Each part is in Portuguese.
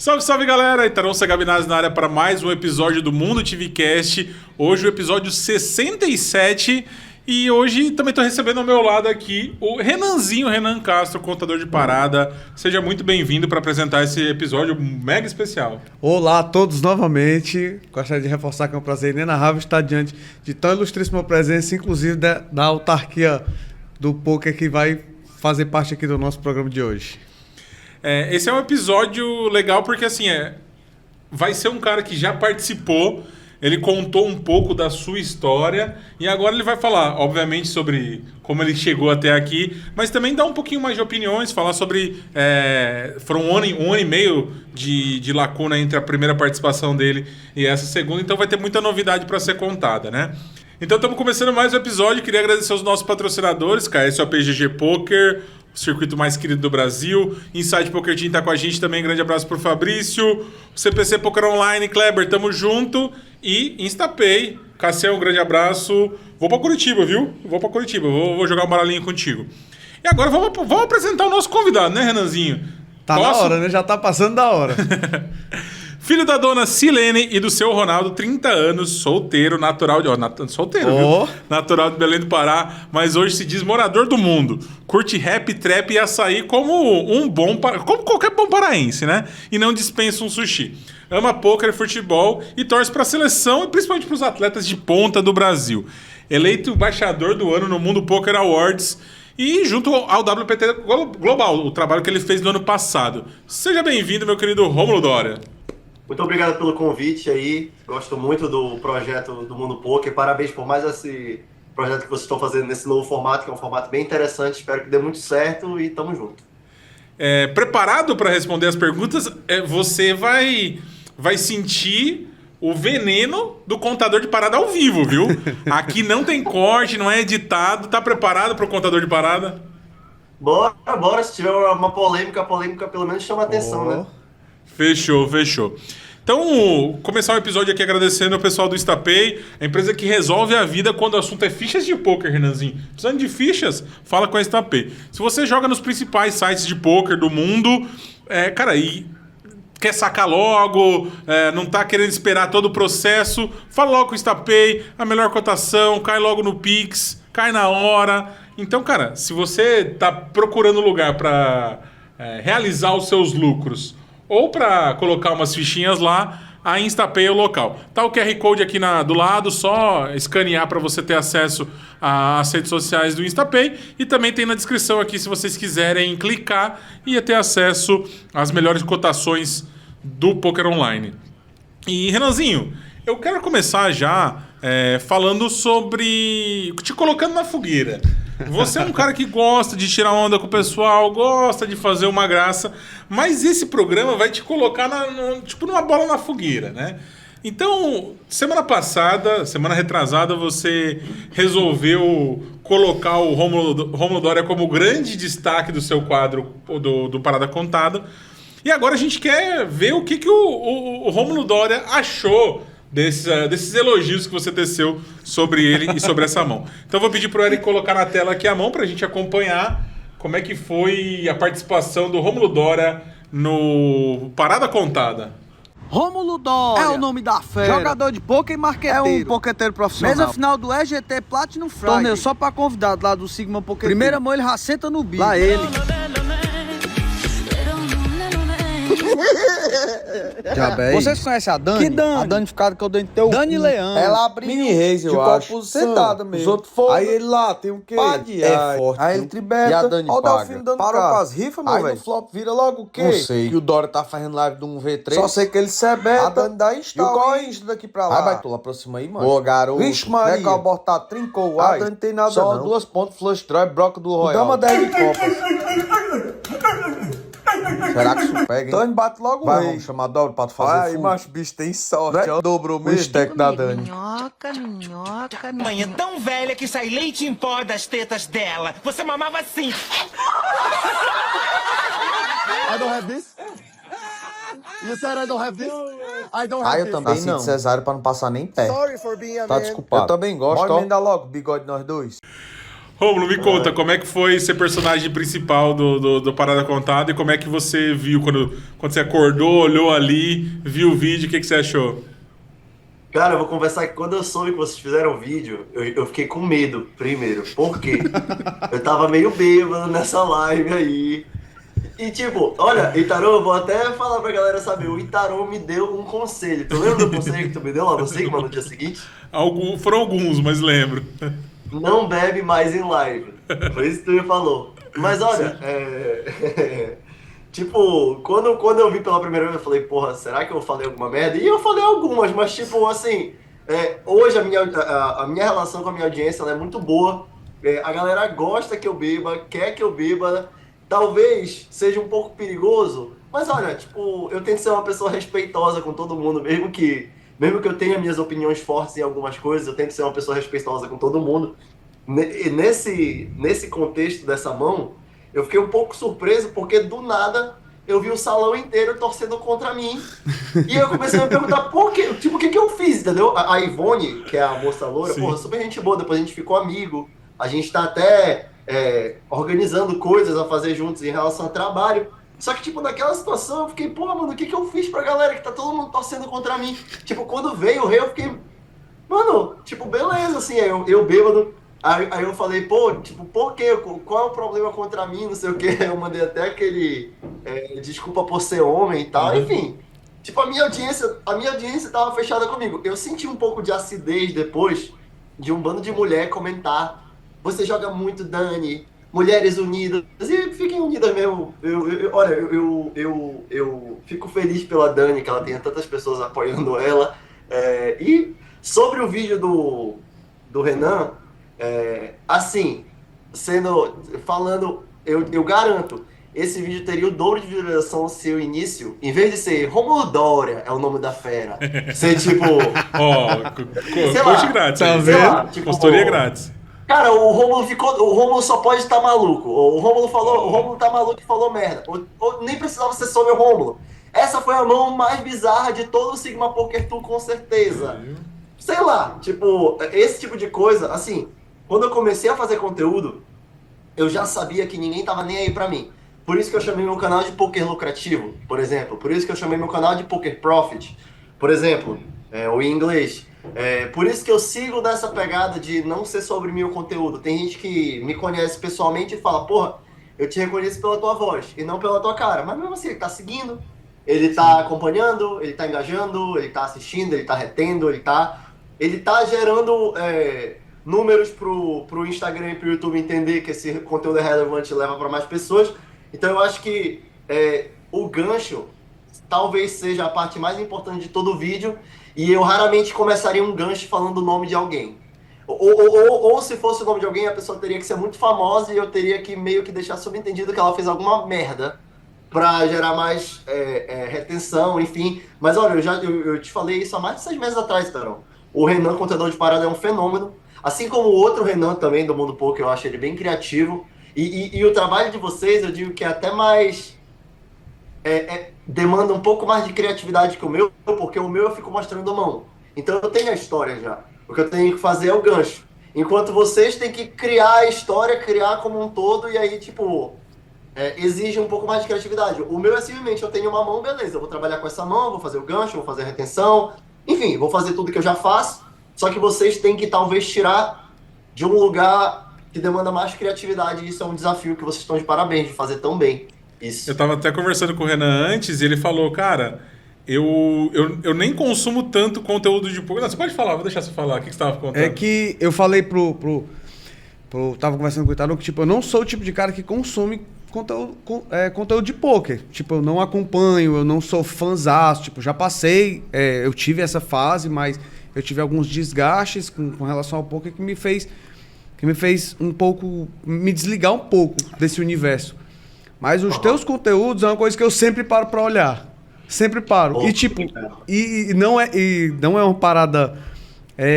Salve, salve galera! Itaron Gabinazzi na área para mais um episódio do Mundo TVcast. Hoje o episódio 67. E hoje também estou recebendo ao meu lado aqui o Renanzinho, Renan Castro, contador de parada. Seja muito bem-vindo para apresentar esse episódio mega especial. Olá a todos novamente. Gostaria de reforçar que é um prazer inenarrável estar diante de tão ilustríssima presença, inclusive da autarquia do poker que vai fazer parte aqui do nosso programa de hoje. Esse é um episódio legal porque assim, vai ser um cara que já participou, ele contou um pouco da sua história e agora ele vai falar, obviamente, sobre como ele chegou até aqui, mas também dar um pouquinho mais de opiniões, falar sobre... foram um ano e meio de lacuna entre a primeira participação dele e essa segunda, então vai ter muita novidade para ser contada, né? Então estamos começando mais um episódio, queria agradecer aos nossos patrocinadores, KSOP GG Poker, o circuito mais querido do Brasil. Inside Poker Team tá com a gente também. Grande abraço pro Fabrício. CPC Poker Online, Kleber, tamo junto. E Instapay. Cassião, um grande abraço. Vou pra Curitiba, viu? Vou jogar um baralhinho contigo. E agora vamos apresentar o nosso convidado, né, Renanzinho? Tá na hora, né? Já tá passando da hora. Filho da dona Silene e do seu Ronaldo, 30 anos, solteiro, natural de... viu? Natural de Belém do Pará, mas hoje se diz morador do mundo. Curte rap, trap e açaí como como qualquer bom paraense, né? E não dispensa um sushi. Ama pôquer e futebol e torce para a seleção e principalmente para os atletas de ponta do Brasil. Eleito embaixador do ano no Mundo Poker Awards e junto ao WPT Global, o trabalho que ele fez no ano passado. Seja bem-vindo, meu querido Rômulo Dória. Muito obrigado pelo convite aí, gosto muito do projeto do Mundo Poker, parabéns por mais esse projeto que vocês estão fazendo nesse novo formato, que é um formato bem interessante, espero que dê muito certo e tamo junto. Preparado para responder as perguntas, você vai sentir o veneno do contador de parada ao vivo, viu? Aqui não tem corte, não é editado, tá preparado para o contador de parada? Bora, se tiver uma polêmica, a polêmica pelo menos chama atenção, né? Fechou. Então, começar o episódio aqui agradecendo ao pessoal do Instapay, a empresa que resolve a vida quando o assunto é fichas de poker, Renanzinho. Precisando de fichas? Fala com a Instapay. Se você joga nos principais sites de poker do mundo, e quer sacar logo, não tá querendo esperar todo o processo, fala logo com o Instapay, a melhor cotação, cai logo no Pix, cai na hora. Então, cara, se você tá procurando lugar para realizar os seus lucros ou para colocar umas fichinhas lá, a Instapay é o local. Tá o QR Code aqui do lado, só escanear para você ter acesso às redes sociais do Instapay. E também tem na descrição aqui, se vocês quiserem clicar e ter acesso às melhores cotações do Poker Online. E, Renanzinho, eu quero começar já falando sobre... te colocando na fogueira. Você é um cara que gosta de tirar onda com o pessoal, gosta de fazer uma graça, mas esse programa vai te colocar numa bola na fogueira, né? Então, semana retrasada, você resolveu colocar o Rômulo Dória como grande destaque do seu quadro do Parada Contada. E agora a gente quer ver o que o Rômulo Dória achou desses elogios que você teceu sobre ele e sobre essa mão. Então eu vou pedir pro Eric colocar na tela aqui a mão pra gente acompanhar como é que foi a participação do Rômulo Dória no Parada Contada. Rômulo Dória é o nome da fera. Jogador de poker e marqueteiro. É um poqueteiro profissional. Mesa final do EGT Platinum Friday. Torneio só pra convidado lá do Sigma Poker. Primeira mão ele já senta no bico. Lá ele. Diabéis. Vocês conhecem a Dani? Que Dani? A danificada que eu dei no teu Dani cu. Leão. Ela abriu. Mini Reis, eu ficou acho. sentada mesmo. Os outros foram. Aí ele lá tem o quê? É forte. Aí ele tribeta. E a Dani Olha o paga. Delfino dando Parou cara. com as rifas, meu Aí velho? no flop vira logo o quê? Não sei. Que o Dória tá fazendo live de um V3. Só sei que ele sebeta. A Dani dá install. E o qual é hein? Insta daqui pra lá? Vai, Baitola, aproxima aí, mano. Ô, garoto. Vixe, Maria. Né, que o Albortá trincou, A ai. Dani tem nada Só não. 2 pontos, flush draw, broca do Royal. Dama 10 de copas. Será que isso pega, hein? Dani bate logo o Vai, rei. vamos chamar Dória pra tu fazer Ai, full. macho, bicho tem sorte, Né? ó. Dobrou O mesmo. stack da Dani. Minhoca. Mãe é tão velha que sai leite em pó das tetas dela. Você mamava assim. I don't have this. You said I don't have this. I don't Ah, have eu this. também Assim não. de cesárea pra não passar nem pé. Sorry for being a Tá man. desculpado. Eu também gosto, Bora ó. emendar logo, bigode nós dois. Rômulo, me conta, como é que foi ser personagem principal do Parada Contada e como é que você viu quando você acordou, olhou ali, viu o vídeo, o que você achou? Cara, eu vou conversar que quando eu soube que vocês fizeram o vídeo, eu fiquei com medo, primeiro. Por quê? Eu tava meio bêbado nessa live aí. E tipo, olha, Itarô, eu vou até falar pra galera saber, o Itarô me deu um conselho. Tu lembra do conselho que tu me deu lá no Sigma no dia seguinte? Foram alguns, mas lembro. Não bebe mais em live. Foi isso que tu me falou. Mas olha, tipo, quando eu vi pela primeira vez, eu falei, porra, será que eu falei alguma merda? E eu falei algumas, mas tipo, assim, hoje a minha relação com a minha audiência ela é muito boa. A galera gosta que eu beba, quer que eu beba. Talvez seja um pouco perigoso, mas olha, tipo, eu tento ser uma pessoa respeitosa com todo mundo, mesmo que eu tenha minhas opiniões fortes em algumas coisas, eu tento ser uma pessoa respeitosa com todo mundo. Nesse contexto dessa mão, eu fiquei um pouco surpreso, porque do nada eu vi o salão inteiro torcendo contra mim. E eu comecei a me perguntar por quê? Tipo, o que eu fiz, entendeu? A Ivone, que é a moça loura, porra, super gente boa, depois a gente ficou amigo. A gente tá até organizando coisas a fazer juntos em relação ao trabalho. Só que, tipo, naquela situação eu fiquei, pô, mano, o que eu fiz pra galera que tá todo mundo torcendo contra mim? Tipo, quando veio o rei, eu fiquei, mano, tipo, beleza, assim, eu bêbado. Aí eu falei, pô, tipo, por quê? Qual é o problema contra mim? Não sei o quê. Eu mandei até aquele desculpa por ser homem e tal. Enfim, tipo, a minha audiência tava fechada comigo. Eu senti um pouco de acidez depois de um bando de mulher comentar. Você joga muito, Dani. Mulheres unidas. E fiquem unidas mesmo. Olha, eu fico feliz pela Dani, que ela tenha tantas pessoas apoiando ela. E sobre o vídeo do Renan, assim, eu garanto, esse vídeo teria o dobro de visualização se o início, em vez de ser Romulo Dória, é o nome da fera, ser tipo... Coach grátis. Tá sei lá, tipo, consultoria grátis. Cara, o Romulo só pode estar maluco. O Romulo tá maluco e falou merda. Ou nem precisava ser sobre o Romulo. Essa foi a mão mais bizarra de todo o Sigma Poker Tour, com certeza. Sei lá, tipo, esse tipo de coisa, assim, quando eu comecei a fazer conteúdo, eu já sabia que ninguém tava nem aí pra mim. Por isso que eu chamei meu canal de Poker Lucrativo, por exemplo. Por isso que eu chamei meu canal de Poker Profit, por exemplo, ou em inglês. Por isso que eu sigo nessa pegada de não ser sobre mim o conteúdo. Tem gente que me conhece pessoalmente e fala, porra, eu te reconheço pela tua voz e não pela tua cara. Mas mesmo assim, ele tá seguindo, ele tá acompanhando, ele tá engajando, ele tá assistindo, ele tá retendo, ele tá gerando números pro Instagram e pro YouTube entender que esse conteúdo é relevante e leva para mais pessoas. Então eu acho que o gancho talvez seja a parte mais importante de todo o vídeo, e eu raramente começaria um gancho falando o nome de alguém. Ou se fosse o nome de alguém, a pessoa teria que ser muito famosa e eu teria que meio que deixar subentendido que ela fez alguma merda pra gerar mais retenção, enfim. Mas olha, eu te falei isso há mais de 6 meses atrás, Tarão. O Renan, contador de parada, é um fenômeno. Assim como o outro Renan também, do Mundo Poker, eu acho ele bem criativo. E o trabalho de vocês, eu digo que é até mais... demanda um pouco mais de criatividade que o meu, porque o meu eu fico mostrando mão. Então eu tenho a história já. O que eu tenho que fazer é o gancho. Enquanto vocês têm que criar a história, criar como um todo, e aí, tipo... exige um pouco mais de criatividade. O meu é simplesmente, eu tenho uma mão, beleza, eu vou trabalhar com essa mão, vou fazer o gancho, vou fazer a retenção, enfim, vou fazer tudo que eu já faço, só que vocês têm que talvez tirar de um lugar que demanda mais criatividade, e isso é um desafio que vocês estão de parabéns de fazer tão bem. Isso. Eu tava até conversando com o Renan antes e ele falou, cara, eu nem consumo tanto conteúdo de poker. Não, você pode falar, vou deixar você falar, o que você tava contando? É que eu falei tava conversando com o Itaro que, tipo, eu não sou o tipo de cara que consome conteúdo de poker. Tipo, eu não acompanho, eu não sou fãzaço, tipo, já passei, eu tive essa fase, mas eu tive alguns desgastes com relação ao poker que me fez um pouco, me desligar um pouco desse universo. Mas os teus conteúdos é uma coisa que eu sempre paro pra olhar. Sempre paro. E tipo, e não é uma parada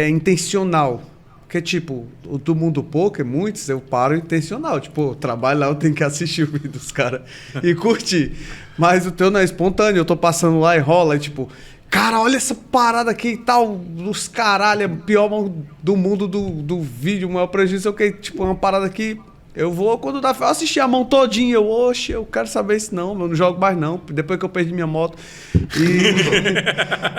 intencional. Porque, tipo, o do Mundo Poker, muitos, eu paro intencional. Tipo, eu trabalho lá, eu tenho que assistir o vídeo dos caras e curtir. Mas o teu não é espontâneo, eu tô passando lá e rola, e, tipo... cara, olha essa parada aqui e tal, os caralho, é pior mão do mundo do vídeo, o maior prejuízo é o que, tipo, uma parada que eu vou, quando dá fé, eu assisti a mão todinha, eu quero saber isso não, eu não jogo mais não, depois que eu perdi minha moto.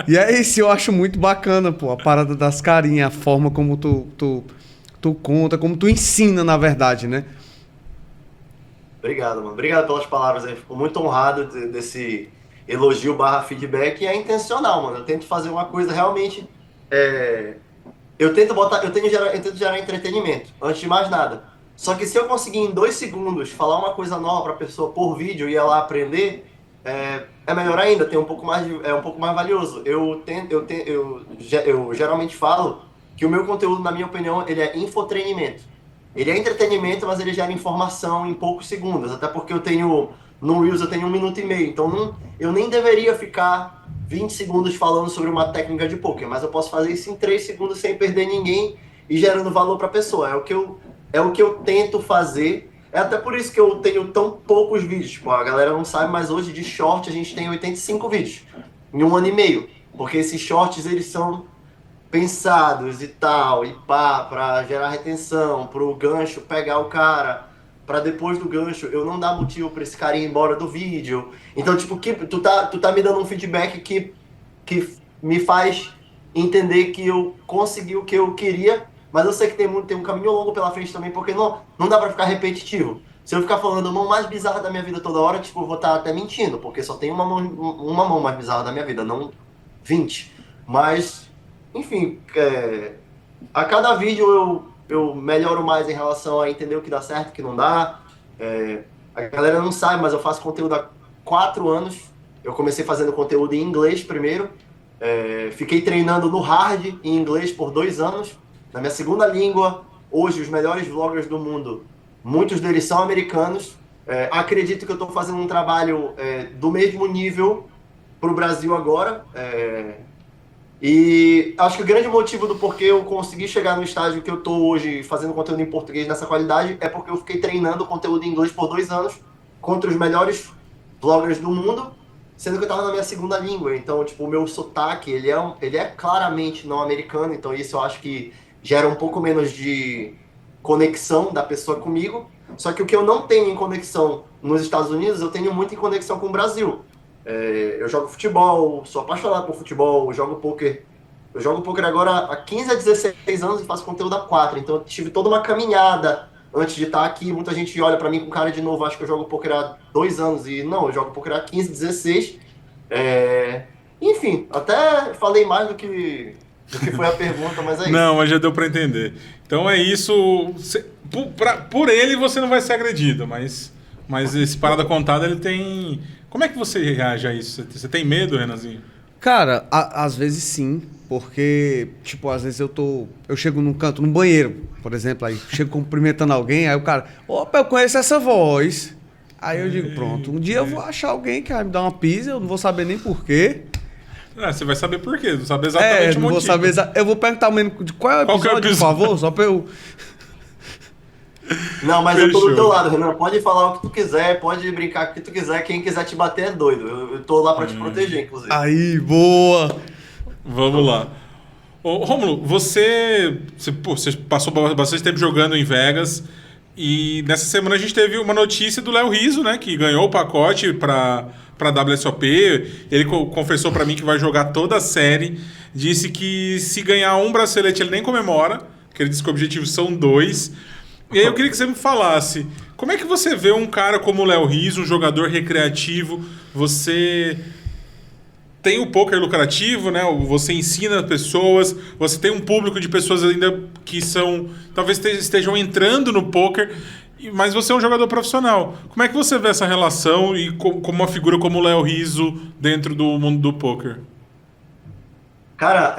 E é isso, eu acho muito bacana, pô, a parada das carinhas, a forma como tu conta, como tu ensina, na verdade, né? Obrigado, mano. Obrigado pelas palavras aí. Fico muito honrado desse elogio barra feedback. E é intencional, mano. Eu tento fazer uma coisa realmente. Eu tento gerar entretenimento, antes de mais nada. Só que se eu conseguir em 2 segundos falar uma coisa nova pra pessoa por vídeo e ela aprender, é melhor ainda, é um pouco mais valioso. Eu geralmente falo que o meu conteúdo, na minha opinião, ele é infotreinamento. Ele é entretenimento, mas ele gera informação em poucos segundos. Até porque no Reels eu tenho 1 minuto e meio. Então eu nem deveria ficar 20 segundos falando sobre uma técnica de poker. Mas eu posso fazer isso em 3 segundos sem perder ninguém e gerando valor para a pessoa. É o que eu tento fazer. É até por isso que eu tenho tão poucos vídeos. Tipo, a galera não sabe, mas hoje de short a gente tem 85 vídeos. Em 1 ano e meio. Porque esses shorts, eles são pensados e tal, e pá, pra gerar retenção, pro gancho pegar o cara, pra depois do gancho eu não dar motivo pra esse cara ir embora do vídeo. Então, tipo, tu tá me dando um feedback que me faz entender que eu consegui o que eu queria, mas eu sei que tem um caminho longo pela frente também, porque não dá pra ficar repetitivo. Se eu ficar falando a mão mais bizarra da minha vida toda hora, tipo, eu vou estar até mentindo, porque só tem uma mão mais bizarra da minha vida, não 20. Mas enfim, a cada vídeo eu melhoro mais em relação a entender o que dá certo, o que não dá. A galera não sabe, mas eu faço conteúdo há 4 anos. Eu comecei fazendo conteúdo em inglês primeiro. Fiquei treinando no hard em inglês por 2 anos. Na minha segunda língua, hoje os melhores vloggers do mundo, muitos deles são americanos. Acredito que eu estou fazendo um trabalho do mesmo nível para o Brasil agora. E acho que o grande motivo do porquê eu consegui chegar no estágio que eu tô hoje fazendo conteúdo em português nessa qualidade é porque eu fiquei treinando conteúdo em inglês por 2 anos contra os melhores vloggers do mundo, sendo que eu tava na minha segunda língua. Então, tipo, o meu sotaque, ele é claramente não americano, então isso eu acho que gera um pouco menos de conexão da pessoa comigo. Só que o que eu não tenho em conexão nos Estados Unidos, eu tenho muito em conexão com o Brasil. Eu jogo futebol, sou apaixonado por futebol, eu jogo poker. Eu jogo poker agora há 15 a 16 anos e faço conteúdo há 4. Então eu tive toda uma caminhada antes de estar aqui. Muita gente olha pra mim com cara de novo, acho que eu jogo poker há 2 anos. E não, eu jogo poker há 15, 16. Enfim, até falei mais do que foi a pergunta, mas é isso. Não, mas já deu pra entender. Então é isso. Por ele você não vai ser agredido, mas esse parada contada ele tem... Como é que você reage a isso? Você tem medo, Renanzinho? Cara, às vezes sim, porque, tipo, às vezes eu chego num canto, num banheiro, por exemplo, aí chego cumprimentando alguém, aí o cara, opa, eu conheço essa voz. Aí eu digo, pronto, um dia eu vou achar alguém que vai me dar uma pizza, eu não vou saber nem porquê. Você vai saber por quê, não sabe exatamente o motivo. Vou saber eu vou perguntar mesmo de qual é o episódio, por favor, só pra eu... Não, mas eu tô do teu lado, Renan. Pode falar o que tu quiser, pode brincar com o que tu quiser. Quem quiser te bater é doido. Eu tô lá pra te proteger, inclusive. Aí, boa! Vamos lá. Ô, Rômulo, você passou bastante tempo jogando em Vegas e nessa semana a gente teve uma notícia do Léo Rizzo, né, que ganhou o pacote pra WSOP. Ele confessou pra mim que vai jogar toda a série. Disse que se ganhar um bracelete ele nem comemora, que ele disse que o objetivo são 2. E aí eu queria que você me falasse, como é que você vê um cara como o Léo Rizzo, um jogador recreativo? Você tem o poker lucrativo, né? Você ensina pessoas, você tem um público de pessoas ainda que talvez estejam entrando no poker, mas você é um jogador profissional. Como é que você vê essa relação e como uma figura como o Léo Rizzo dentro do mundo do poker? Cara,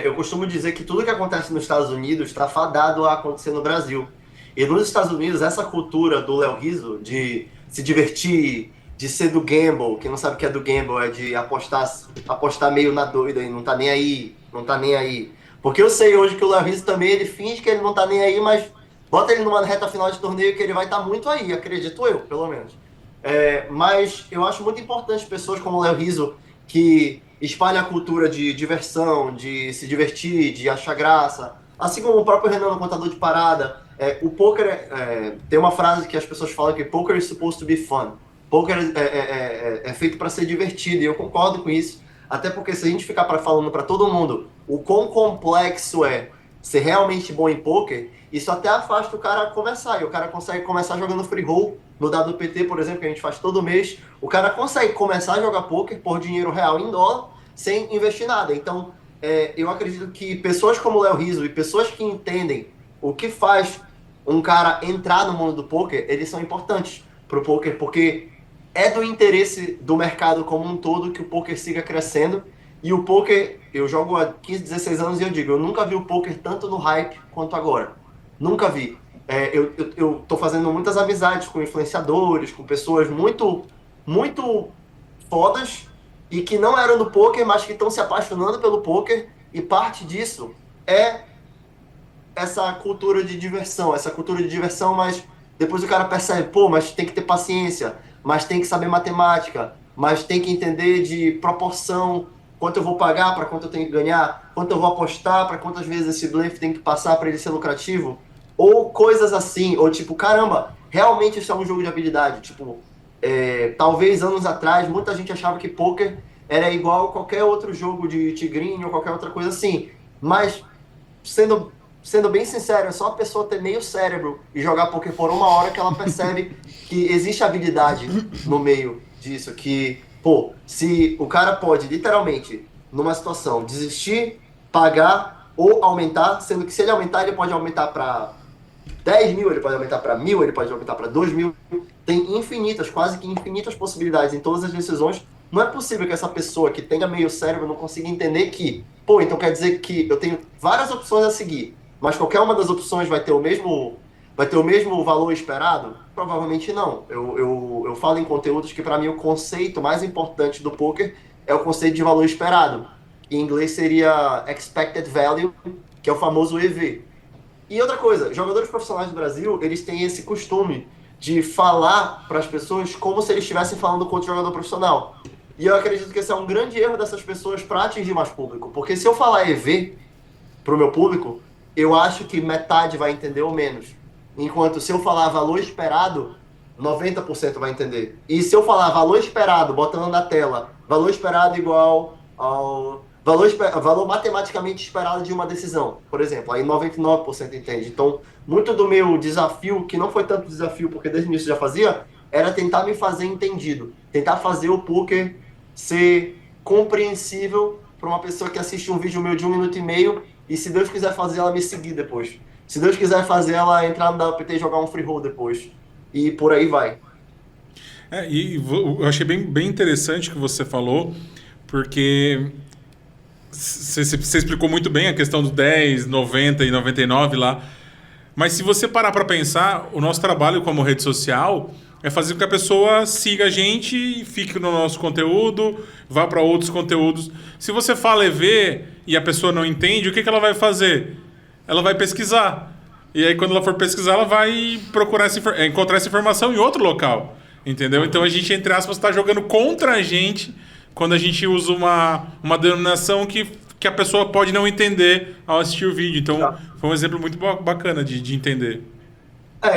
eu costumo dizer que tudo que acontece nos Estados Unidos está fadado a acontecer no Brasil. E nos Estados Unidos, essa cultura do Léo Rizzo de se divertir, de ser do gamble, quem não sabe o que é do gamble, é de apostar meio na doida e não tá nem aí. Porque eu sei hoje que o Léo Rizzo também, ele finge que ele não tá nem aí, mas bota ele numa reta final de torneio que ele vai estar muito aí, acredito eu, pelo menos. Mas eu acho muito importante pessoas como o Léo Rizzo que espalha a cultura de diversão, de se divertir, de achar graça. Assim como o próprio Renan no Contador de Parada, o poker tem uma frase que as pessoas falam que poker is supposed to be fun. Poker é feito para ser divertido, e eu concordo com isso. Até porque se a gente ficar falando para todo mundo o quão complexo é ser realmente bom em poker, isso até afasta o cara a começar. E o cara consegue começar jogando free roll no WPT, por exemplo, que a gente faz todo mês. O cara consegue começar a jogar poker por dinheiro real em dólar, sem investir nada. Então, eu acredito que pessoas como o Léo Rizzo e pessoas que entendem o que faz um cara entrar no mundo do poker, eles são importantes pro poker, porque é do interesse do mercado como um todo que o poker siga crescendo. E o poker, eu jogo há 15, 16 anos e eu digo, eu nunca vi o poker tanto no hype quanto agora. Nunca vi. Eu tô fazendo muitas amizades com influenciadores, com pessoas muito, muito fodas e que não eram do poker, mas que estão se apaixonando pelo poker, e parte disso é essa cultura de diversão, mas depois o cara percebe, pô, mas tem que ter paciência, mas tem que saber matemática, mas tem que entender de proporção, quanto eu vou pagar para quanto eu tenho que ganhar, quanto eu vou apostar para quantas vezes esse blefe tem que passar para ele ser lucrativo, ou coisas assim, ou tipo, caramba, realmente isso é um jogo de habilidade, tipo, talvez anos atrás muita gente achava que poker era igual qualquer outro jogo de tigrinho ou qualquer outra coisa assim, mas sendo bem sincero, é só a pessoa ter meio cérebro e jogar poker por uma hora que ela percebe que existe habilidade no meio disso, que, pô, se o cara pode literalmente, numa situação, desistir, pagar ou aumentar, sendo que se ele aumentar, ele pode aumentar para 10 mil, ele pode aumentar para 1.000, ele pode aumentar para 2.000, tem infinitas, quase que infinitas possibilidades em todas as decisões. Não é possível que essa pessoa que tenha meio cérebro não consiga entender que, pô, então quer dizer que eu tenho várias opções a seguir, mas qualquer uma das opções vai ter o mesmo valor esperado? Provavelmente não. Eu falo em conteúdos que, para mim, o conceito mais importante do poker é o conceito de valor esperado. Em inglês seria Expected Value, que é o famoso EV. E outra coisa, jogadores profissionais do Brasil, eles têm esse costume de falar para as pessoas como se eles estivessem falando com outro jogador profissional. E eu acredito que esse é um grande erro dessas pessoas para atingir mais público. Porque se eu falar EV para o meu público, eu acho que metade vai entender ou menos. Enquanto se eu falar valor esperado, 90% vai entender. E se eu falar valor esperado, botando na tela, valor esperado igual ao valor matematicamente esperado de uma decisão, por exemplo, aí 99% entende. Então, muito do meu desafio, que não foi tanto desafio, porque desde o início já fazia, era tentar me fazer entendido. Tentar fazer o poker ser compreensível para uma pessoa que assiste um vídeo meu de 1 minuto e meio e, se Deus quiser fazer, ela me seguir depois. Se Deus quiser fazer, ela entrar no WPT e jogar um free roll depois. E por aí vai. Eu achei bem interessante o que você falou, porque você explicou muito bem a questão dos 10, 90 e 99 lá. Mas se você parar para pensar, o nosso trabalho como rede social é fazer com que a pessoa siga a gente, fique no nosso conteúdo, vá para outros conteúdos. Se você fala EV e a pessoa não entende, o que ela vai fazer? Ela vai pesquisar. E aí, quando ela for pesquisar, ela vai procurar encontrar essa informação em outro local. Entendeu? Então, a gente, entre aspas, está jogando contra a gente quando a gente usa uma denominação que a pessoa pode não entender ao assistir o vídeo. Então, foi um exemplo muito bacana de entender.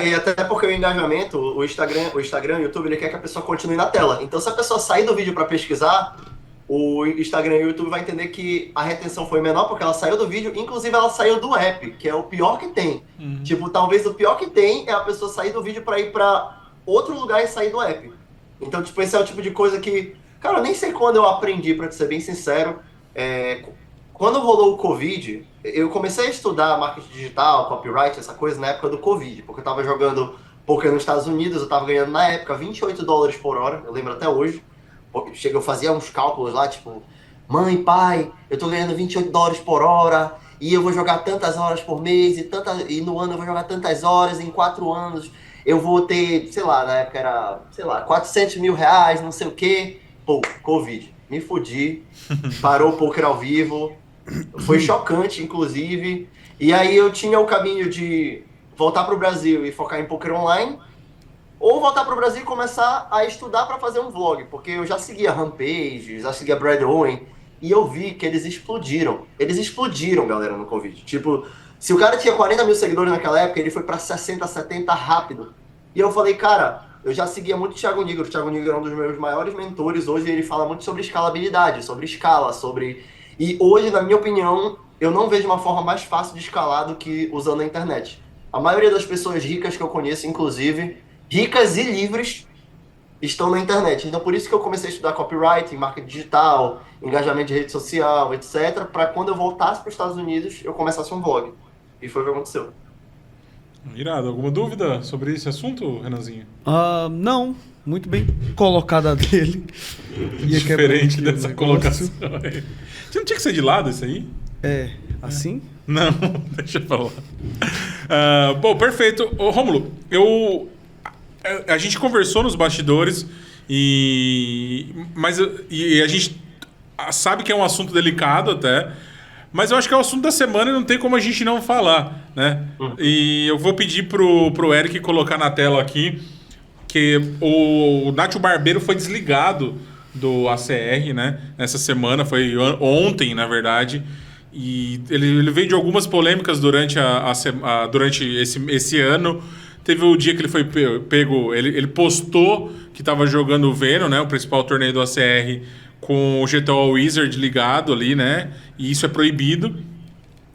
E até porque o engajamento, o Instagram, o YouTube, ele quer que a pessoa continue na tela. Então, se a pessoa sair do vídeo para pesquisar, o Instagram e o YouTube vai entender que a retenção foi menor porque ela saiu do vídeo, inclusive ela saiu do app, que é o pior que tem. Tipo, talvez o pior que tem é a pessoa sair do vídeo para ir para outro lugar e sair do app. Então, tipo, esse é o tipo de coisa que, cara, eu nem sei quando eu aprendi, para ser bem sincero. Quando rolou o Covid, eu comecei a estudar marketing digital, copyright, essa coisa na época do Covid, porque eu tava jogando poker nos Estados Unidos, eu tava ganhando na época $28 por hora, eu lembro até hoje. Eu fazia uns cálculos lá, tipo, mãe, pai, eu tô ganhando $28 por hora, e eu vou jogar tantas horas por mês, e no ano eu vou jogar tantas horas, em 4 anos eu vou ter, sei lá, na época era, sei lá, 400 mil reais, não sei o quê. Pô, Covid, me fudi, parou o poker ao vivo, foi chocante, inclusive, e aí eu tinha o caminho de voltar pro Brasil e focar em poker online, ou voltar para o Brasil e começar a estudar para fazer um vlog, porque eu já seguia Rampage, já seguia Brad Owen, e eu vi que eles explodiram. Eles explodiram, galera, no Covid. Tipo, se o cara tinha 40 mil seguidores naquela época, ele foi para 60, 70 rápido. E eu falei, cara, eu já seguia muito o Thiago Nigro. O Thiago Nigro é um dos meus maiores mentores. Hoje ele fala muito sobre escalabilidade, sobre escala, sobre... E hoje, na minha opinião, eu não vejo uma forma mais fácil de escalar do que usando a internet. A maioria das pessoas ricas que eu conheço, inclusive, ricas e livres, estão na internet. Então, por isso que eu comecei a estudar copyright, marketing digital, engajamento de rede social, etc., para quando eu voltasse para os Estados Unidos, eu começasse um vlog. E foi o que aconteceu. Irado. Alguma dúvida sobre esse assunto, Renanzinho? Não, muito bem colocada dele. Diferente dessa colocação aí. Você não tinha que ser de lado isso aí? É, assim? Não, deixa eu falar. Bom, perfeito. Ô, Rômulo, a gente conversou nos bastidores mas a gente sabe que é um assunto delicado até, mas eu acho que é o assunto da semana e não tem como a gente não falar, né? E eu vou pedir pro Eric colocar na tela aqui que o Nacho Barbeiro foi desligado do ACR, né? Nessa semana, foi ontem, na verdade. E ele veio de algumas polêmicas durante esse ano. Teve o dia que ele foi pego... Ele postou que estava jogando o Venom, né? O principal torneio do ACR, com o GTO Wizard ligado ali, né? E isso é proibido.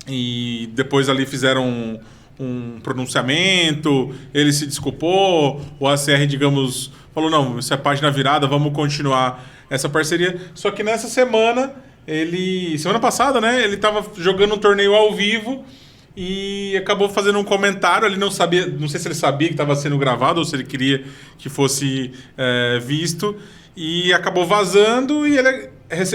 E depois ali fizeram um pronunciamento, ele se desculpou, o ACR, digamos, falou, não, isso é página virada, vamos continuar essa parceria. Só que nessa semana, semana passada, né? Ele estava jogando um torneio ao vivo e acabou fazendo um comentário. Ele não sabia, não sei se ele sabia que estava sendo gravado ou se ele queria que fosse visto, e acabou vazando. E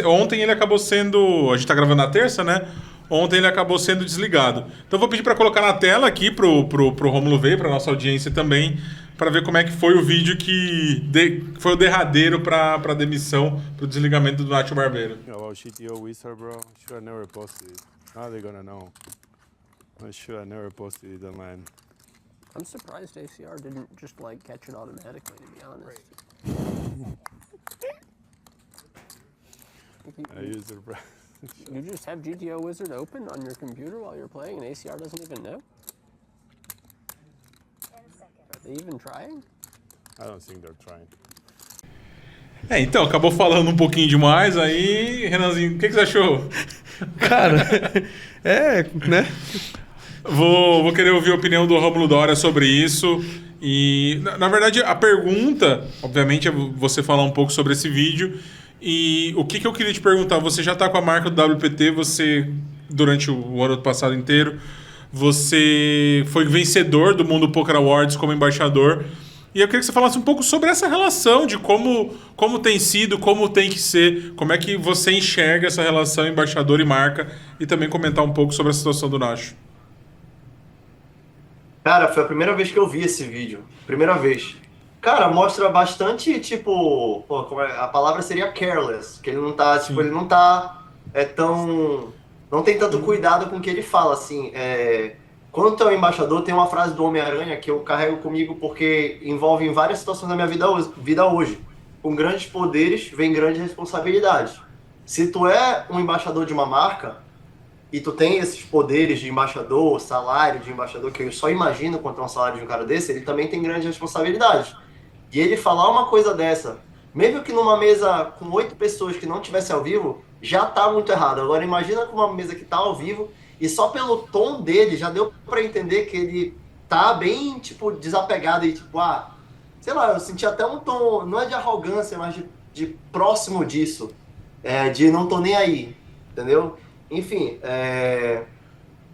ontem ele acabou sendo, a gente está gravando na terça, né? Ontem ele acabou sendo desligado. Então eu vou pedir para colocar na tela aqui pro Rômulo ver, para nossa audiência também, para ver como é que foi o vídeo que foi o derradeiro para a demissão, para o desligamento do Nacho Barbeiro. About GTO Wizard, bro. Should have never posted it. Now they're gonna know. I should have never posted it online. I'm surprised ACR didn't just like catch it automatically, to be honest. I used it, bro. You just have GTO Wizard open on your computer while you're playing and ACR doesn't even know? Are they even trying? I don't think they're trying. Então, acabou falando um pouquinho demais aí. Renanzinho, o que você achou? Cara, né? Vou querer ouvir a opinião do Rômulo Dória sobre isso. E, na verdade, a pergunta, obviamente, é você falar um pouco sobre esse vídeo. E o que eu queria te perguntar, você já está com a marca do WPT, você, durante o ano passado inteiro, você foi vencedor do Mundo Poker Awards como embaixador. E eu queria que você falasse um pouco sobre essa relação, de como tem sido, como tem que ser, como é que você enxerga essa relação embaixador e marca, e também comentar um pouco sobre a situação do Nacho. Cara, foi a primeira vez que eu vi esse vídeo. Primeira vez. Cara, mostra bastante, tipo... a palavra seria careless. Que ele não tá, tipo, ele não tá tão... Não tem tanto cuidado com o que ele fala, assim. Quando tu é um embaixador, tem uma frase do Homem-Aranha que eu carrego comigo porque envolve em várias situações da minha vida hoje. Com grandes poderes, vem grandes responsabilidades. Se tu é um embaixador de uma marca... e tu tem esses poderes de embaixador, salário de embaixador, que eu só imagino quanto é um salário de um cara desse, ele também tem grandes responsabilidades. E ele falar uma coisa dessa, mesmo que numa mesa com 8 pessoas que não tivesse ao vivo, já tá muito errado. Agora imagina com uma mesa que tá ao vivo, e só pelo tom dele já deu pra entender que ele tá bem, tipo, desapegado e tipo, sei lá, eu senti até um tom, não é de arrogância, mas de próximo disso, de não tô nem aí, entendeu? Enfim,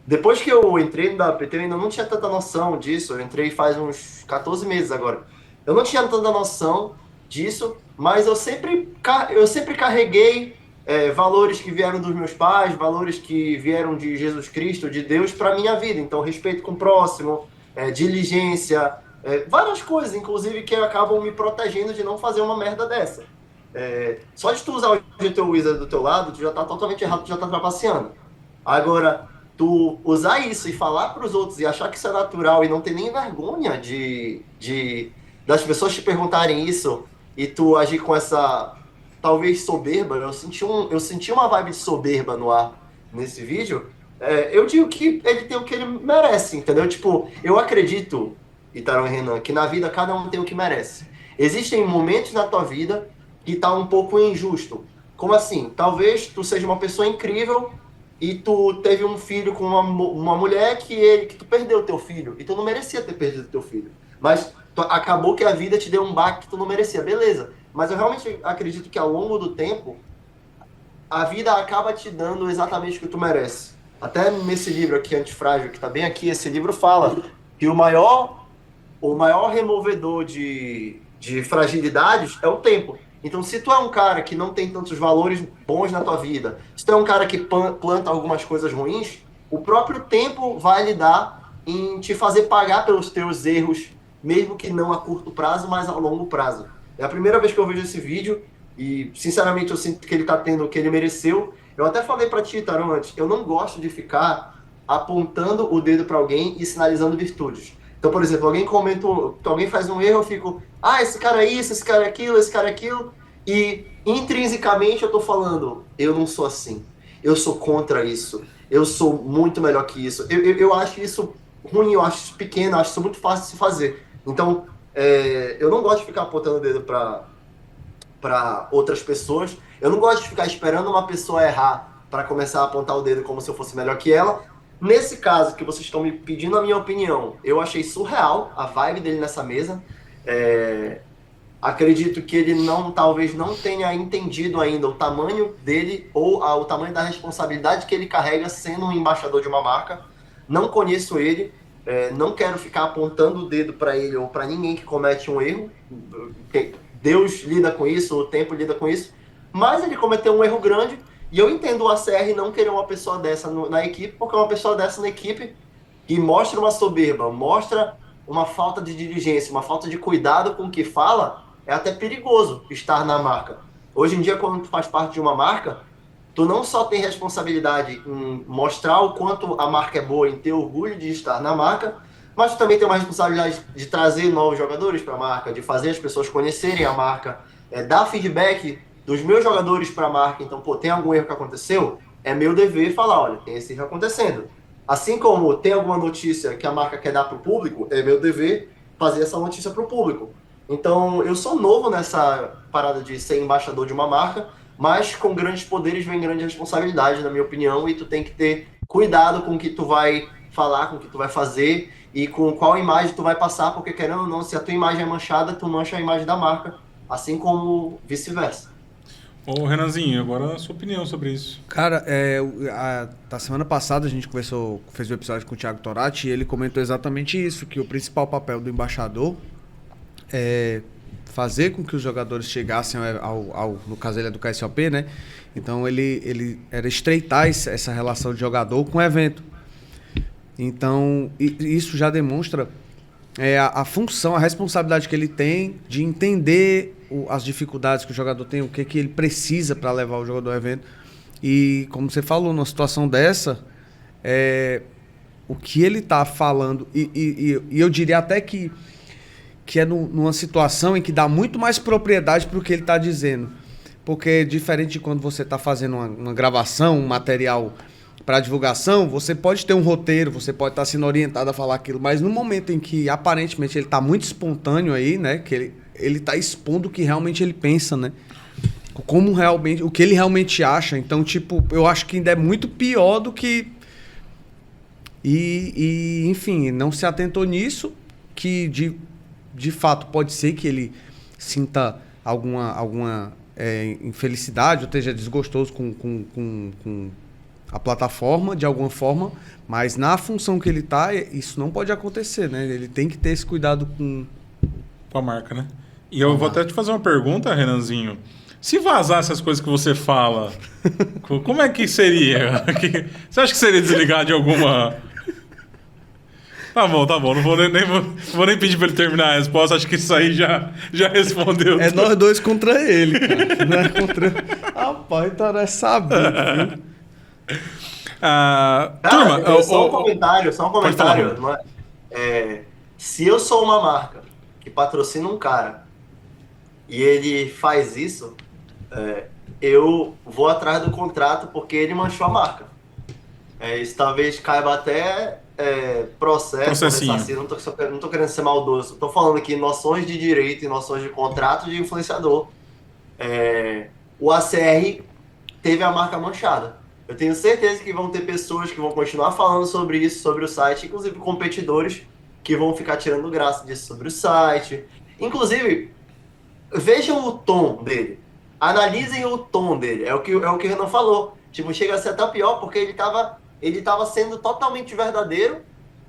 depois que eu entrei no WPT, eu ainda não tinha tanta noção disso. Eu entrei faz uns 14 meses agora. Eu não tinha tanta noção disso, mas eu sempre carreguei valores que vieram dos meus pais, valores que vieram de Jesus Cristo, de Deus, para minha vida. Então, respeito com o próximo, diligência, várias coisas, inclusive, que acabam me protegendo de não fazer uma merda dessa. Só de tu usar o GTO Wizard do teu lado, tu já tá totalmente errado, tu já tá trapaceando. Agora, tu usar isso e falar pros outros e achar que isso é natural e não ter nem vergonha de das pessoas te perguntarem isso e tu agir com essa, talvez, soberba. Eu senti uma vibe de soberba no ar nesse vídeo. Eu digo que ele tem o que ele merece, entendeu? Tipo, eu acredito, Itaron e Renan, que na vida cada um tem o que merece. Existem momentos na tua vida que tá um pouco injusto. Como assim? Talvez tu seja uma pessoa incrível e tu teve um filho com uma mulher que tu perdeu teu filho. E tu não merecia ter perdido teu filho. Mas acabou que a vida te deu um baque que tu não merecia. Beleza. Mas eu realmente acredito que ao longo do tempo, a vida acaba te dando exatamente o que tu merece. Até nesse livro aqui, Antifrágil, que tá bem aqui, esse livro fala que o maior removedor de fragilidades é o tempo. Então, se tu é um cara que não tem tantos valores bons na tua vida, se tu é um cara que planta algumas coisas ruins, o próprio tempo vai lidar em te fazer pagar pelos teus erros, mesmo que não a curto prazo, mas a longo prazo. É a primeira vez que eu vejo esse vídeo e, sinceramente, eu sinto que ele tá tendo o que ele mereceu. Eu até falei pra ti, Taron, antes, eu não gosto de ficar apontando o dedo pra alguém e sinalizando virtudes. Então, por exemplo, alguém faz um erro, eu fico, esse cara é isso, esse cara é aquilo, esse cara é aquilo, e intrinsecamente eu tô falando, eu não sou assim, eu sou contra isso, eu sou muito melhor que isso. Eu acho isso ruim, eu acho isso pequeno, eu acho isso muito fácil de se fazer. Então, eu não gosto de ficar apontando o dedo pra outras pessoas, eu não gosto de ficar esperando uma pessoa errar para começar a apontar o dedo como se eu fosse melhor que ela. Nesse caso, que vocês estão me pedindo a minha opinião, eu achei surreal a vibe dele nessa mesa. Acredito que ele talvez não tenha entendido ainda o tamanho dele ou o tamanho da responsabilidade que ele carrega sendo um embaixador de uma marca. Não conheço ele, não quero ficar apontando o dedo para ele ou para ninguém que comete um erro. Deus lida com isso, o tempo lida com isso, mas ele cometeu um erro grande. E eu entendo o ACR não querer uma pessoa dessa na equipe, porque uma pessoa dessa na equipe que mostra uma soberba, mostra uma falta de diligência, uma falta de cuidado com o que fala, é até perigoso estar na marca. Hoje em dia, quando tu faz parte de uma marca, tu não só tem responsabilidade em mostrar o quanto a marca é boa, em ter orgulho de estar na marca, mas tu também tem uma responsabilidade de trazer novos jogadores para a marca, de fazer as pessoas conhecerem a marca, dar feedback dos meus jogadores para a marca. Então, tem algum erro que aconteceu? É meu dever falar, olha, tem esse erro acontecendo. Assim como tem alguma notícia que a marca quer dar para o público, é meu dever fazer essa notícia para o público. Então, eu sou novo nessa parada de ser embaixador de uma marca, mas com grandes poderes vem grande responsabilidade, na minha opinião, e tu tem que ter cuidado com o que tu vai falar, com o que tu vai fazer e com qual imagem tu vai passar, porque querendo ou não, se a tua imagem é manchada, tu mancha a imagem da marca, assim como vice-versa. Ô, Renanzinho, agora a sua opinião sobre isso. Cara, da semana passada a gente fez o episódio com o Thiago Torati e ele comentou exatamente isso, que o principal papel do embaixador é fazer com que os jogadores chegassem no caso ele é do KSOP, né? Então ele era estreitar essa relação de jogador com o evento. Então isso já demonstra a função, a responsabilidade que ele tem de entender as dificuldades que o jogador tem, o que ele precisa para levar o jogador ao evento. E como você falou, numa situação dessa, o que ele está falando, e eu diria até que é numa situação em que dá muito mais propriedade para o que ele está dizendo. Porque diferente de quando você está fazendo uma gravação, um material para divulgação, você pode ter um roteiro, você pode estar sendo orientado a falar aquilo, mas no momento em que aparentemente ele está muito espontâneo aí, né, que ele está expondo o que realmente ele pensa, né, como realmente, o que ele realmente acha. Então, tipo, eu acho que ainda é muito pior do que enfim, não se atentou nisso, que de fato pode ser que ele sinta alguma infelicidade ou esteja desgostoso com a plataforma, de alguma forma, mas na função que ele está, isso não pode acontecer, né? Ele tem que ter esse cuidado com a marca, né? E eu vou até te fazer uma pergunta, Renanzinho. Se vazar essas coisas que você fala, como é que seria? Você acha que seria desligar de alguma... Tá bom. Não vou nem pedir pra ele terminar a resposta. Acho que isso aí já respondeu. É nós dois contra ele, cara. Não é contra... Rapaz, então é saber, viu? Turma, só um comentário. Se eu sou uma marca que patrocina um cara e ele faz isso, eu vou atrás do contrato porque ele manchou a marca. Isso talvez caiba até Processinho. assim, não tô querendo ser maldoso, tô falando aqui noções de direito e noções de contrato de influenciador. O ACR teve a marca manchada. Eu tenho certeza que vão ter pessoas que vão continuar falando sobre isso, sobre o site, inclusive competidores que vão ficar tirando graça disso sobre o site. Inclusive, vejam o tom dele. Analisem o tom dele. É o que o Renan falou. Tipo, chega a ser até pior porque ele tava sendo totalmente verdadeiro,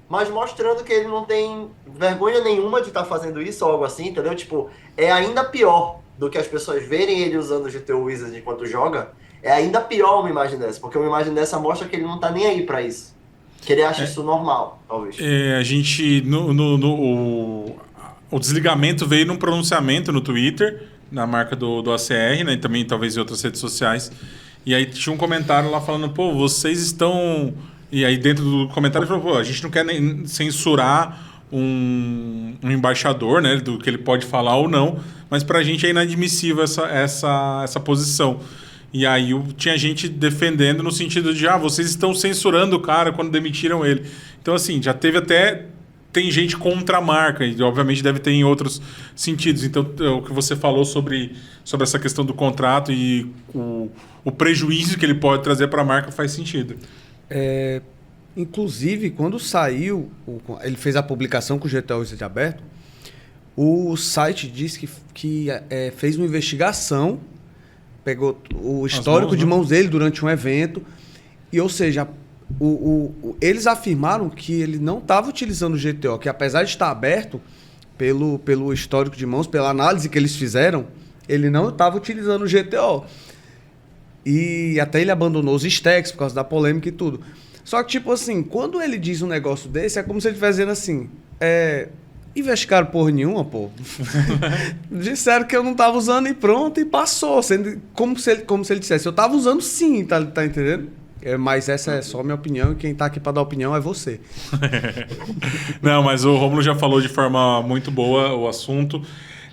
mas mostrando que ele não tem vergonha nenhuma de estar fazendo isso ou algo assim, entendeu? Tipo, é ainda pior do que as pessoas verem ele usando o GTO Wizard enquanto joga. É ainda pior uma imagem dessa, porque uma imagem dessa mostra que ele não tá nem aí pra isso. Que ele acha isso normal, talvez. A gente... O desligamento veio num pronunciamento no Twitter, na marca do ACR, né? E também talvez em outras redes sociais. E aí tinha um comentário lá falando, pô, vocês estão... E aí dentro do comentário ele falou, pô, a gente não quer nem censurar um embaixador, né? Do que ele pode falar ou não, mas pra gente é inadmissível essa posição. E aí tinha gente defendendo no sentido de, vocês estão censurando o cara quando demitiram ele. Então, assim, já teve até... Tem gente contra a marca, e obviamente deve ter em outros sentidos. Então, o que você falou sobre essa questão do contrato e o prejuízo que ele pode trazer para a marca faz sentido. Inclusive, quando saiu, ele fez a publicação com o GTO Wizard aberto, o site disse que fez uma investigação, pegou o histórico de mãos dele durante um evento, e, ou seja, eles afirmaram que ele não estava utilizando o GTO, que apesar de estar aberto pelo histórico de mãos, pela análise que eles fizeram, ele não estava utilizando o GTO. E até ele abandonou os stacks por causa da polêmica e tudo. Só que, tipo assim, quando ele diz um negócio desse, é como se ele estivesse dizendo assim, investigaram porra nenhuma, pô. Disseram que eu não tava usando e pronto, e passou. Como se ele dissesse, eu tava usando sim, tá entendendo? Mas essa é só a minha opinião, e quem tá aqui pra dar opinião é você. Não, mas o Rômulo já falou de forma muito boa o assunto.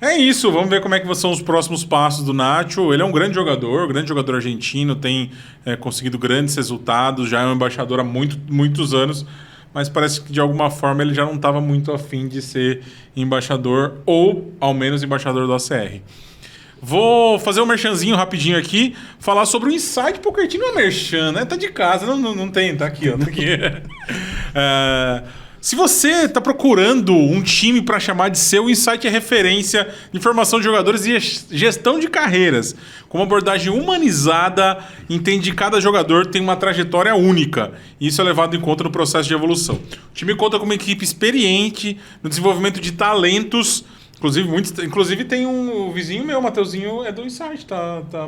É isso, vamos ver como é que são os próximos passos do Nacho. Ele é um grande jogador argentino, tem conseguido grandes resultados, já é um embaixador há muitos anos, mas parece que de alguma forma ele já não estava muito afim de ser embaixador, ou ao menos embaixador do ACR. Vou fazer um merchanzinho rapidinho aqui, falar sobre o Inside Poker Team. Não é merchan, né? Tá de casa, não tem, tá aqui, ó. Tá aqui. Se você está procurando um time para chamar de seu, o Insight é referência em formação de jogadores e gestão de carreiras. Com uma abordagem humanizada, entende que cada jogador tem uma trajetória única. E isso é levado em conta no processo de evolução. O time conta com uma equipe experiente no desenvolvimento de talentos. Inclusive tem um vizinho meu, o Mateuzinho, é do Insight,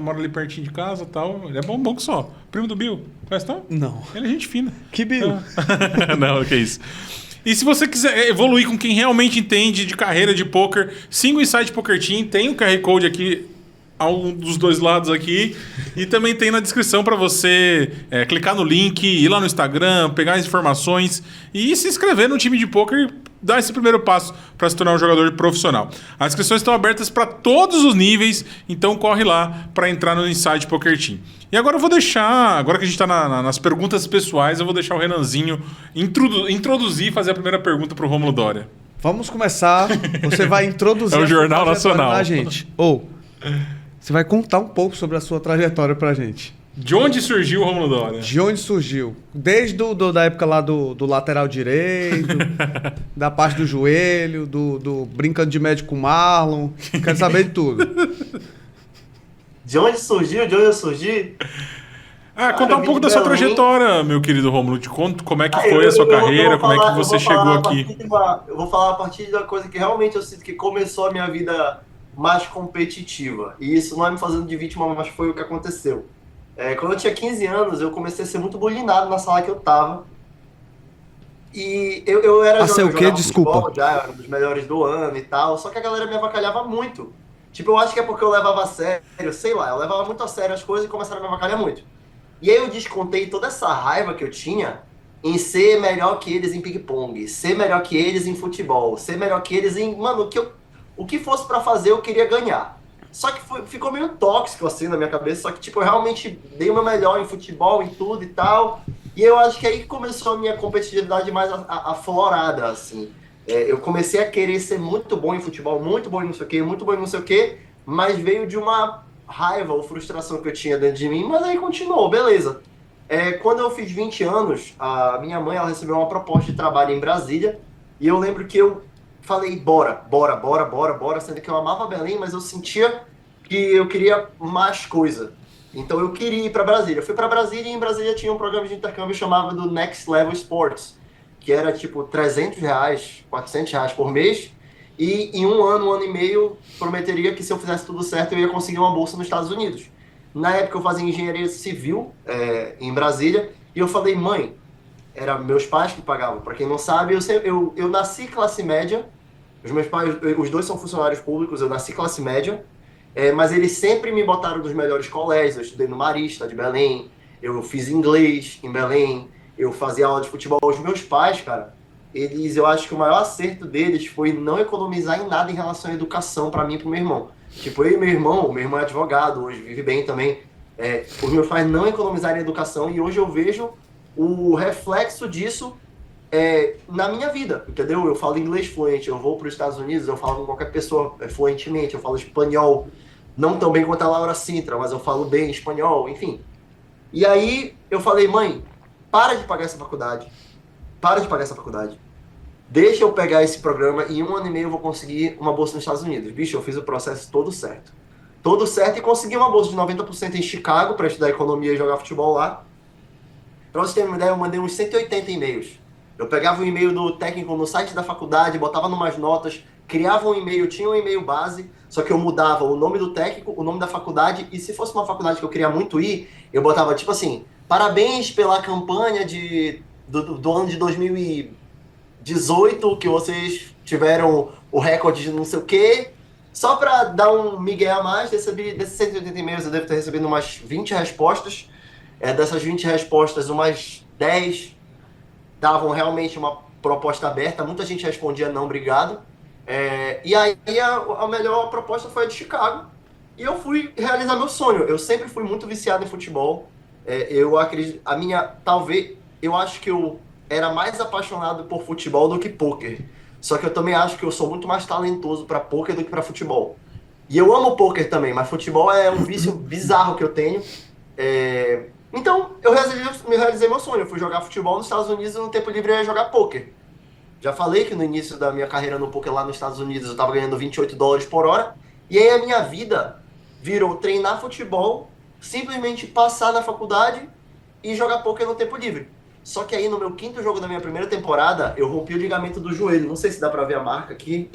mora ali pertinho de casa e tal. Ele é bom que só. Primo do Bill. Conhece, não? Não. Ele é gente fina. Que Bill? Não, que isso. E se você quiser evoluir com quem realmente entende de carreira de poker, siga o Inside Poker Team. Tem o QR Code aqui, um dos dois lados aqui. E também tem na descrição para você clicar no link, ir lá no Instagram, pegar as informações e se inscrever no time de poker, dar esse primeiro passo para se tornar um jogador profissional. As inscrições estão abertas para todos os níveis, então corre lá para entrar no Inside Poker Team. E agora eu vou deixar, agora que a gente está nas perguntas pessoais, eu vou deixar o Renanzinho introduzir e fazer a primeira pergunta para o Rômulo Dória. Vamos começar. Você vai introduzir o Jornal Nacional pra gente. Você vai contar um pouco sobre a sua trajetória pra gente. De onde surgiu o Rômulo Dória? De onde surgiu? Desde da época lá do lateral direito, da parte do joelho, do brincando de médico com Marlon. Quero saber de tudo. De onde surgiu? De onde eu surgi? Contar um pouco da sua trajetória, meu querido Rômulo. Te conto como é que foi a sua carreira, como é que você chegou aqui. Eu vou falar a partir de uma coisa que realmente eu sinto que começou a minha vida mais competitiva. E isso não é me fazendo de vítima, mas foi o que aconteceu. Quando eu tinha 15 anos, eu comecei a ser muito bulinado na sala que eu tava. E eu era o quê? Desculpa. Futebol, já era um dos melhores do ano e tal, só que a galera me avacalhava muito. Tipo, eu acho que é porque eu levava a sério, sei lá, eu levava muito a sério as coisas e começaram a me avacalhar muito. E aí eu descontei toda essa raiva que eu tinha em ser melhor que eles em ping-pong, ser melhor que eles em futebol, ser melhor que eles em... Mano, o que fosse pra fazer, eu queria ganhar. Só que ficou meio tóxico assim na minha cabeça, só que tipo, eu realmente dei o meu melhor em futebol, em tudo e tal. E eu acho que aí começou a minha competitividade mais aflorada, assim. Eu comecei a querer ser muito bom em futebol, muito bom em não sei o quê, muito bom em não sei o quê, mas veio de uma raiva ou frustração que eu tinha dentro de mim, mas aí continuou, beleza. Quando eu fiz 20 anos, a minha mãe ela recebeu uma proposta de trabalho em Brasília, e eu lembro que eu falei, bora, sendo que eu amava Belém, mas eu sentia que eu queria mais coisa. Então eu queria ir para Brasília. Eu fui para Brasília e em Brasília tinha um programa de intercâmbio chamado do Next Level Sports, que era tipo R$300, R$400 por mês, e em um ano e meio, prometeria que se eu fizesse tudo certo eu ia conseguir uma bolsa nos Estados Unidos. Na época eu fazia engenharia civil em Brasília, e eu falei, mãe, era meus pais que pagavam. Para quem não sabe, eu nasci classe média, os meus pais, os dois são funcionários públicos, eu nasci classe média, mas eles sempre me botaram nos melhores colégios. Eu estudei no Marista de Belém, eu fiz inglês em Belém, eu fazia aula de futebol. Os meus pais, cara, eu acho que o maior acerto deles foi não economizar em nada em relação à educação para mim e pro meu irmão. Tipo, eu e o meu irmão é advogado, hoje vive bem também. Os meus pais não economizaram em educação e hoje eu vejo o reflexo disso na minha vida, entendeu? Eu falo inglês fluente, eu vou para os Estados Unidos, eu falo com qualquer pessoa fluentemente, eu falo espanhol, não tão bem quanto a Laura Sintra, mas eu falo bem espanhol, enfim. E aí eu falei, mãe, para de pagar essa faculdade, deixa eu pegar esse programa e em um ano e meio eu vou conseguir uma bolsa nos Estados Unidos. Bicho, eu fiz o processo todo certo e consegui uma bolsa de 90% em Chicago para estudar economia e jogar futebol lá. Pra vocês terem uma ideia, eu mandei uns 180 e-mails. Eu pegava o e-mail do técnico no site da faculdade, botava numas notas, criava um e-mail, tinha um e-mail base, só que eu mudava o nome do técnico, o nome da faculdade, e se fosse uma faculdade que eu queria muito ir, eu botava tipo assim, parabéns pela campanha do ano de 2018, que vocês tiveram o recorde de não sei o quê. Só pra dar um migué a mais, recebi desses 180 e-mails, eu devo ter recebido umas 20 respostas. Dessas 20 respostas, umas 10 davam realmente uma proposta aberta, muita gente respondia não, obrigado. E aí a melhor proposta foi a de Chicago, e eu fui realizar meu sonho. Eu sempre fui muito viciado em futebol. Eu acredito, eu acho que eu era mais apaixonado por futebol do que pôquer. Só que eu também acho que eu sou muito mais talentoso para pôquer do que para futebol. E eu amo pôquer também, mas futebol é um vício bizarro que eu tenho. Então, eu realizei meu sonho. Eu fui jogar futebol nos Estados Unidos e no tempo livre eu ia jogar pôquer. Já falei que no início da minha carreira no pôquer lá nos Estados Unidos eu estava ganhando $28 por hora. E aí a minha vida virou treinar futebol, simplesmente passar na faculdade e jogar pôquer no tempo livre. Só que aí no meu quinto jogo da minha primeira temporada, eu rompi o ligamento do joelho. Não sei se dá pra ver a marca aqui.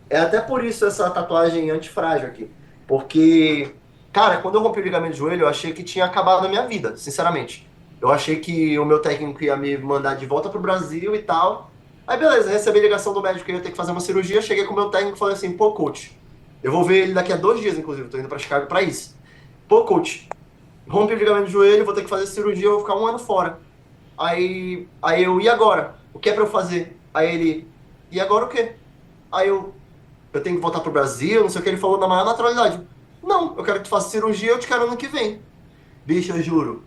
Até por isso essa tatuagem antifrágil aqui. Porque, cara, quando eu rompi o ligamento do joelho, eu achei que tinha acabado a minha vida, sinceramente. Eu achei que o meu técnico ia me mandar de volta pro Brasil e tal. Aí beleza, recebi ligação do médico que eu ia ter que fazer uma cirurgia. Cheguei com o meu técnico e falei assim, pô, coach, eu vou ver ele daqui a 2 dias, inclusive. Tô indo pra Chicago pra isso. Pô, coach, rompi o ligamento do joelho, vou ter que fazer cirurgia, eu vou ficar 1 ano fora. Aí eu, e agora? O que é pra eu fazer? Aí ele, e agora o quê? Aí eu tenho que voltar pro Brasil, não sei o que, ele falou na maior naturalidade. Não, eu quero que tu faça cirurgia, eu te quero ano que vem. Bicho, eu juro,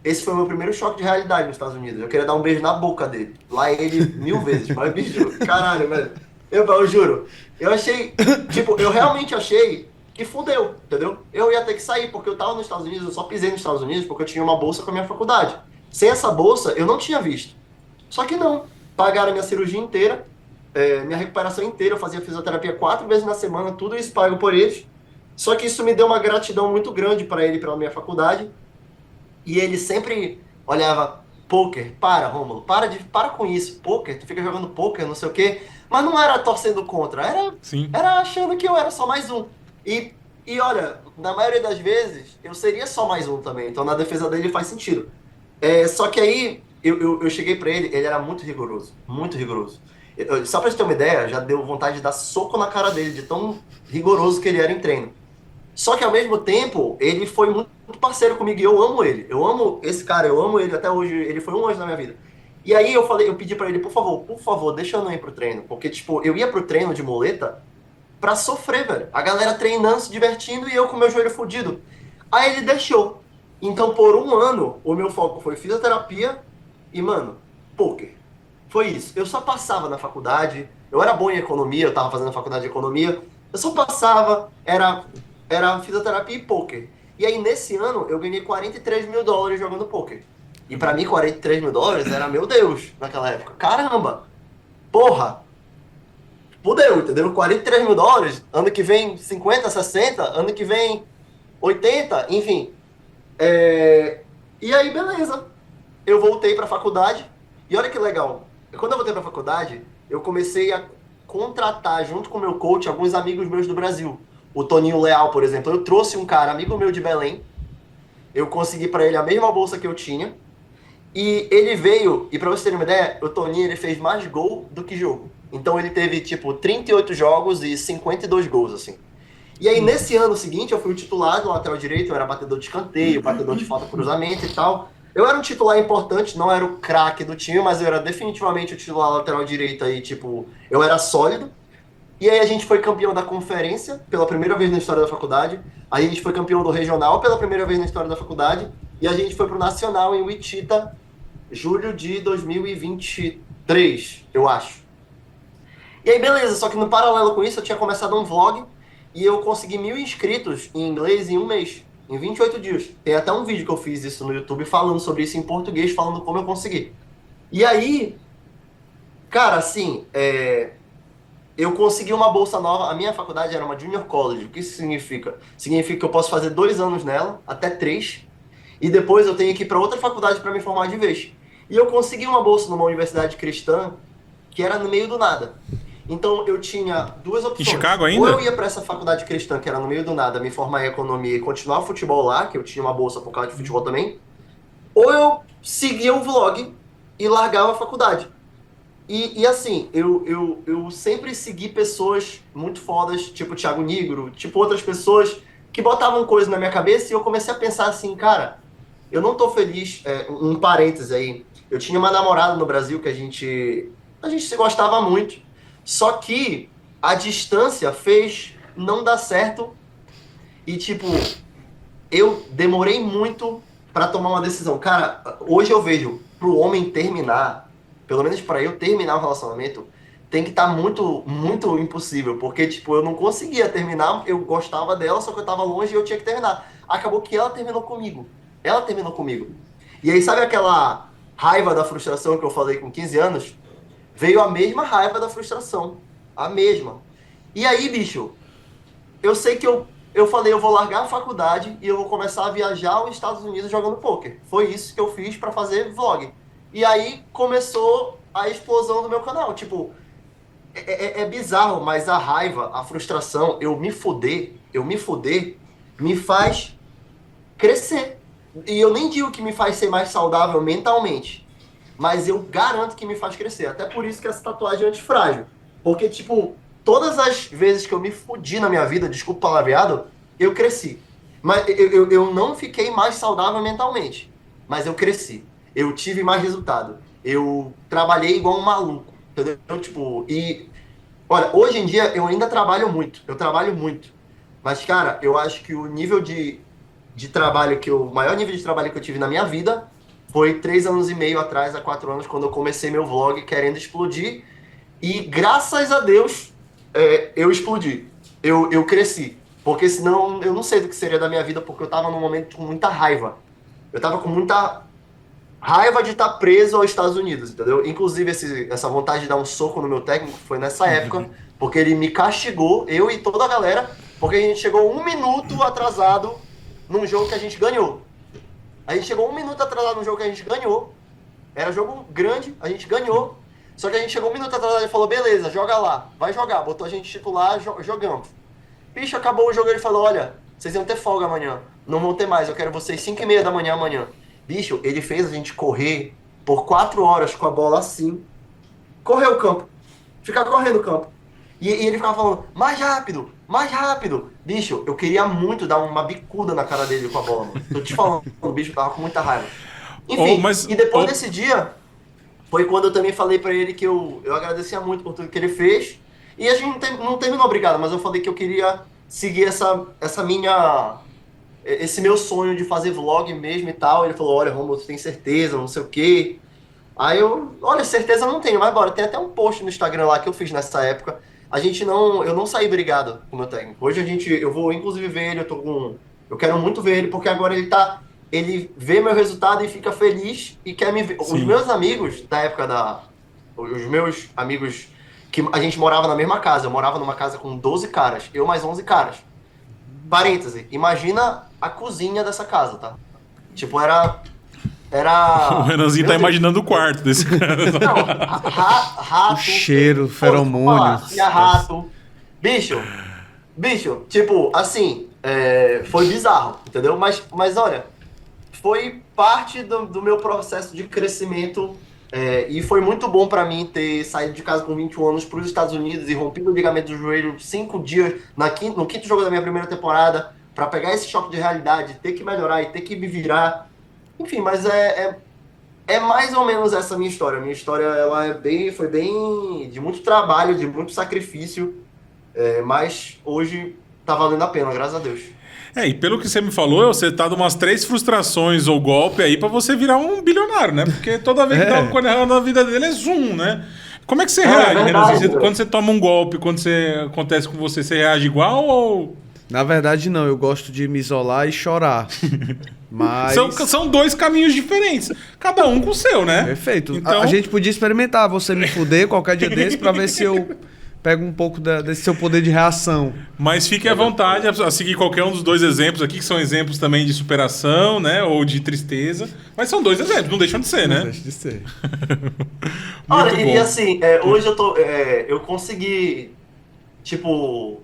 esse foi o meu primeiro choque de realidade nos Estados Unidos. Eu queria dar um beijo na boca dele. Lá ele 1000 vezes, mas bicho, caralho, velho. Eu juro, eu achei, tipo, eu realmente achei que fudeu, entendeu? Eu ia ter que sair, porque eu tava nos Estados Unidos, eu só pisei nos Estados Unidos porque eu tinha uma bolsa com a minha faculdade. Sem essa bolsa, eu não tinha visto. Só que não. Pagaram a minha cirurgia inteira, minha recuperação inteira. Eu fazia fisioterapia 4 vezes na semana, tudo isso pago por eles. Só que isso me deu uma gratidão muito grande para ele, pela minha faculdade. E ele sempre olhava, pôquer, Rômulo, para com isso. Pôquer, tu fica jogando pôquer, não sei o quê. Mas não era torcendo contra, era achando que eu era só mais um. E olha, na maioria das vezes, eu seria só mais um também. Então na defesa dele faz sentido. Só que aí, eu cheguei pra ele era muito rigoroso, muito rigoroso. Só pra você ter uma ideia, já deu vontade de dar soco na cara dele, de tão rigoroso que ele era em treino. Só que ao mesmo tempo, ele foi muito parceiro comigo e eu amo ele. Eu amo esse cara, eu amo ele até hoje, ele foi um anjo na minha vida. E aí eu pedi pra ele, por favor, deixa eu não ir pro treino. Porque, tipo, eu ia pro treino de muleta pra sofrer, velho. A galera treinando, se divertindo e eu com meu joelho fudido. Aí ele deixou. Então, por um ano, o meu foco foi fisioterapia e, mano, poker. Foi isso. Eu só passava na faculdade, eu era bom em economia, eu tava fazendo faculdade de economia, eu só passava, era fisioterapia e poker. E aí, nesse ano, eu ganhei $43 mil jogando poker. E pra mim, $43 mil era, meu Deus, naquela época. Caramba! Porra! Fudeu, entendeu? $43 mil, ano que vem 50, 60, ano que vem 80, enfim. E aí, beleza. Eu voltei pra faculdade, e olha que legal. Quando eu voltei pra faculdade, eu comecei a contratar, junto com o meu coach, alguns amigos meus do Brasil. O Toninho Leal, por exemplo. Eu trouxe um cara, amigo meu de Belém, eu consegui pra ele a mesma bolsa que eu tinha, e ele veio, e pra vocês terem uma ideia, o Toninho ele fez mais gol do que jogo. Então ele teve, tipo, 38 jogos e 52 gols, assim. E aí, nesse ano seguinte, eu fui o titular do lateral direito, eu era batedor de escanteio, batedor de falta cruzamento e tal. Eu era um titular importante, não era o craque do time, mas eu era definitivamente o titular lateral direito aí, tipo, eu era sólido. E aí a gente foi campeão da conferência pela primeira vez na história da faculdade, a gente foi campeão do regional pela primeira vez na história da faculdade, e a gente foi pro nacional em Wichita, julho de 2023, eu acho. E aí, beleza, só que no paralelo com isso, eu tinha começado um vlog e eu consegui 1.000 inscritos em inglês em um mês, em 28 dias. Tem até um vídeo que eu fiz isso no YouTube falando sobre isso em português, falando como eu consegui. E aí, cara, assim, eu consegui uma bolsa nova. A minha faculdade era uma junior college. O que isso significa? Significa que eu posso fazer 2 anos nela, até 3, e depois eu tenho que ir para outra faculdade para me formar de vez. E eu consegui uma bolsa numa universidade cristã que era no meio do nada. Então eu tinha 2 opções. Em Chicago ainda? Ou eu ia para essa faculdade cristã, que era no meio do nada, me formar em economia e continuar o futebol lá, que eu tinha uma bolsa por causa de futebol também. Ou eu seguia o vlog e largava a faculdade. E assim, eu sempre segui pessoas muito fodas, tipo Thiago Nigro, tipo outras pessoas que botavam coisas na minha cabeça e eu comecei a pensar assim, cara, eu não tô feliz. Um parêntese aí, eu tinha uma namorada no Brasil que a gente se gostava muito. Só que a distância fez não dar certo e, tipo, eu demorei muito pra tomar uma decisão. Cara, hoje eu vejo, pro homem terminar, pelo menos pra eu terminar o relacionamento, tem que estar muito, muito impossível. Porque, tipo, eu não conseguia terminar, eu gostava dela, só que eu tava longe e eu tinha que terminar. Acabou que ela terminou comigo. Ela terminou comigo. E aí, sabe aquela raiva da frustração que eu falei com 15 anos? Veio a mesma raiva da frustração. A mesma. E aí, bicho, eu sei que eu falei, eu vou largar a faculdade e eu vou começar a viajar aos Estados Unidos jogando poker. Foi isso que eu fiz pra fazer vlog. E aí começou a explosão do meu canal. Tipo, é bizarro, mas a raiva, a frustração, eu me fuder, me faz crescer. E eu nem digo que me faz ser mais saudável mentalmente. Mas eu garanto que me faz crescer. Até por isso que essa tatuagem é antifrágil. Porque, tipo, todas as vezes que eu me fudi na minha vida, desculpa o palavreado, eu cresci. Mas eu não fiquei mais saudável mentalmente. Mas eu cresci. Eu tive mais resultado. Eu trabalhei igual um maluco. Entendeu? Tipo, olha, hoje em dia eu ainda trabalho muito. Eu trabalho muito. Mas, cara, eu acho que o nível de trabalho o maior nível de trabalho que eu tive na minha vida foi 3 anos e meio atrás, há 4 anos, quando eu comecei meu vlog querendo explodir. E graças a Deus, eu explodi. Eu cresci. Porque senão eu não sei do que seria da minha vida, porque eu tava num momento com muita raiva. Eu tava com muita raiva de estar preso aos Estados Unidos, entendeu? Inclusive, essa vontade de dar um soco no meu técnico foi nessa época, porque ele me castigou, eu e toda a galera, porque a gente chegou 1 minuto atrasado num jogo que a gente ganhou. A gente chegou 1 minuto atrasado no jogo que a gente ganhou. Era jogo grande, a gente ganhou. Só que a gente chegou 1 minuto atrasado e falou, beleza, joga lá, vai jogar. Botou a gente titular, jogamos. Bicho, acabou o jogo, ele falou, olha, vocês iam ter folga amanhã. Não vão ter mais, eu quero vocês 5h30 da manhã amanhã. Bicho, ele fez a gente correr por 4 horas com a bola assim. Correr o campo. Ficar correndo o campo. E ele ficava falando, mais rápido, mais rápido. Bicho, eu queria muito dar uma bicuda na cara dele com a bola, mano. Tô te falando, o bicho tava com muita raiva. Enfim, e depois desse dia, foi quando eu também falei pra ele que eu agradecia muito por tudo que ele fez E a gente não terminou brigado, mas eu falei que eu queria seguir esse meu sonho de fazer vlog mesmo e tal. Ele falou, olha, Romulo, tu tem certeza, não sei o quê. Aí olha, certeza eu não tenho, mas bora. Tem até um post no Instagram lá que eu fiz nessa época. Eu não saí brigado com o meu técnico. Hoje eu vou inclusive ver ele, eu quero muito ver ele, porque agora ele vê meu resultado e fica feliz e quer me ver. Sim. Os meus amigos da época os meus amigos que a gente morava na mesma casa, eu morava numa casa com 12 caras, eu mais 11 caras. Parêntese, imagina a cozinha dessa casa, tá? Tipo, era... O Renanzinho tá imaginando o quarto desse cara. Não, rato... O cheiro, feromônio. Tinha rato. Bicho, tipo, assim, foi bizarro, entendeu? Mas olha, foi parte do meu processo de crescimento e foi muito bom pra mim ter saído de casa com 21 anos pros Estados Unidos e rompido o ligamento do joelho 5 dias no quinto jogo da minha primeira temporada pra pegar esse choque de realidade, ter que melhorar e ter que me virar. Enfim, mas é mais ou menos essa minha história. Minha história foi bem de muito trabalho, de muito sacrifício, mas hoje tá valendo a pena, graças a Deus. E pelo que você me falou, você tá de umas 3 frustrações ou golpe aí pra você virar um bilionário, né? Porque toda vez que dá uma coisa errada na vida dele é zoom, né? Como é que você reage, Renanzinho? Quando você toma um golpe, quando acontece com você reage igual ou... Na verdade, não. Eu gosto de me isolar e chorar. Mas... São 2 caminhos diferentes. Cada um com o seu, né? Perfeito. Então... A gente podia experimentar. Você me fuder qualquer dia desse pra ver se eu pego um pouco desse seu poder de reação. Mas fique à vontade a seguir qualquer um dos 2 exemplos aqui, que são exemplos também de superação, né? Ou de tristeza. Mas são 2 exemplos, não deixam de ser, né? Não deixa de ser. Olha, bom. e assim, hoje eu consegui, tipo...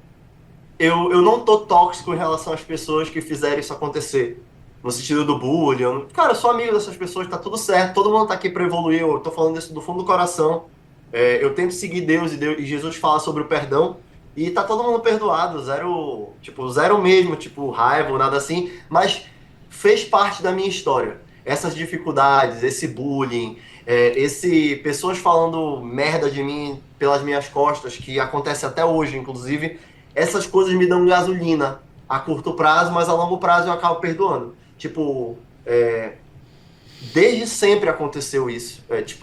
Eu não tô tóxico em relação às pessoas que fizeram isso acontecer. No sentido do bullying. Cara, eu sou amigo dessas pessoas, tá tudo certo. Todo mundo tá aqui pra evoluir. Eu tô falando isso do fundo do coração. Eu tento seguir Deus e Jesus fala sobre o perdão. E tá todo mundo perdoado. Zero mesmo, tipo, raiva ou nada assim. Mas fez parte da minha história. Essas dificuldades, esse bullying, pessoas falando merda de mim pelas minhas costas, que acontece até hoje, inclusive. Essas coisas me dão gasolina a curto prazo, mas a longo prazo eu acabo perdoando. Tipo, desde sempre aconteceu isso.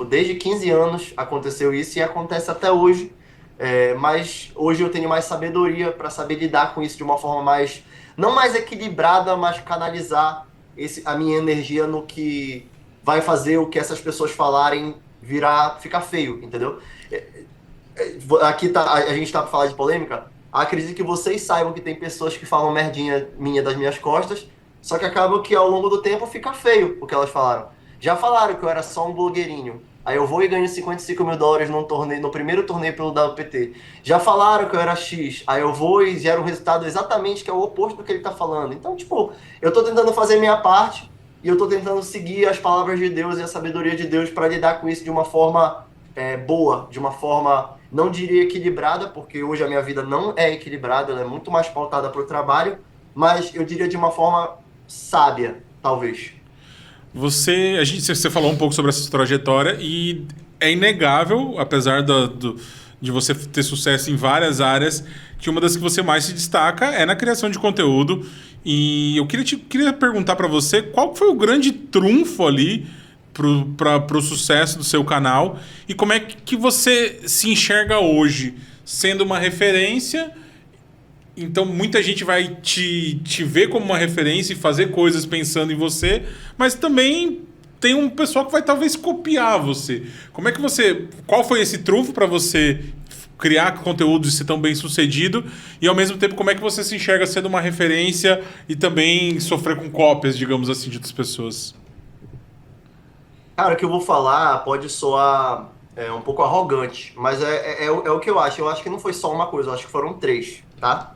Desde 15 anos aconteceu isso e acontece até hoje. Mas hoje eu tenho mais sabedoria para saber lidar com isso de uma forma não mais equilibrada, mas canalizar a minha energia no que vai fazer o que essas pessoas falarem ficar feio, entendeu? Aqui a gente tá para falar de polêmica. Acredito que vocês saibam que tem pessoas que falam merdinha minha das minhas costas, só que acaba que ao longo do tempo fica feio o que elas falaram. Já falaram que eu era só um blogueirinho. Aí eu vou e ganho $55 mil no primeiro torneio pelo WPT. Já falaram que eu era X. Aí eu vou e gero um resultado exatamente que é o oposto do que ele tá falando. Então, tipo, eu tô tentando fazer a minha parte e eu tô tentando seguir as palavras de Deus e a sabedoria de Deus para lidar com isso de uma forma boa, de uma forma... Não diria equilibrada, porque hoje a minha vida não é equilibrada, ela é muito mais pautada para o trabalho, mas eu diria de uma forma sábia, talvez. Você falou um pouco sobre essa trajetória e é inegável, apesar de você ter sucesso em várias áreas, que uma das que você mais se destaca é na criação de conteúdo. E eu queria perguntar para você qual foi o grande trunfo ali pro sucesso do seu canal e como é que você se enxerga hoje sendo uma referência. Então muita gente vai te ver como uma referência e fazer coisas pensando em você, mas também tem um pessoal que vai talvez copiar você. Qual foi esse trunfo para você criar conteúdo e ser tão bem sucedido, e ao mesmo tempo como é que você se enxerga sendo uma referência e também sofrer com cópias, digamos assim, de outras pessoas? Cara, o que eu vou falar pode soar um pouco arrogante, mas é o que eu acho. Eu acho que não foi só uma coisa, eu acho que foram 3, tá?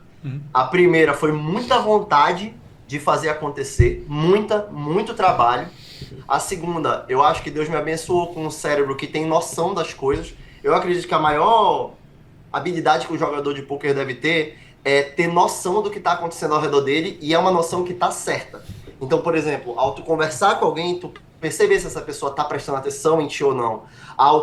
A primeira foi muita vontade de fazer acontecer, muito trabalho. A segunda, eu acho que Deus me abençoou com um cérebro que tem noção das coisas. Eu acredito que a maior habilidade que o jogador de pôquer deve ter é ter noção do que está acontecendo ao redor dele, e é uma noção que está certa. Então, por exemplo, ao tu conversar com alguém, tu perceber se essa pessoa tá prestando atenção em ti ou não.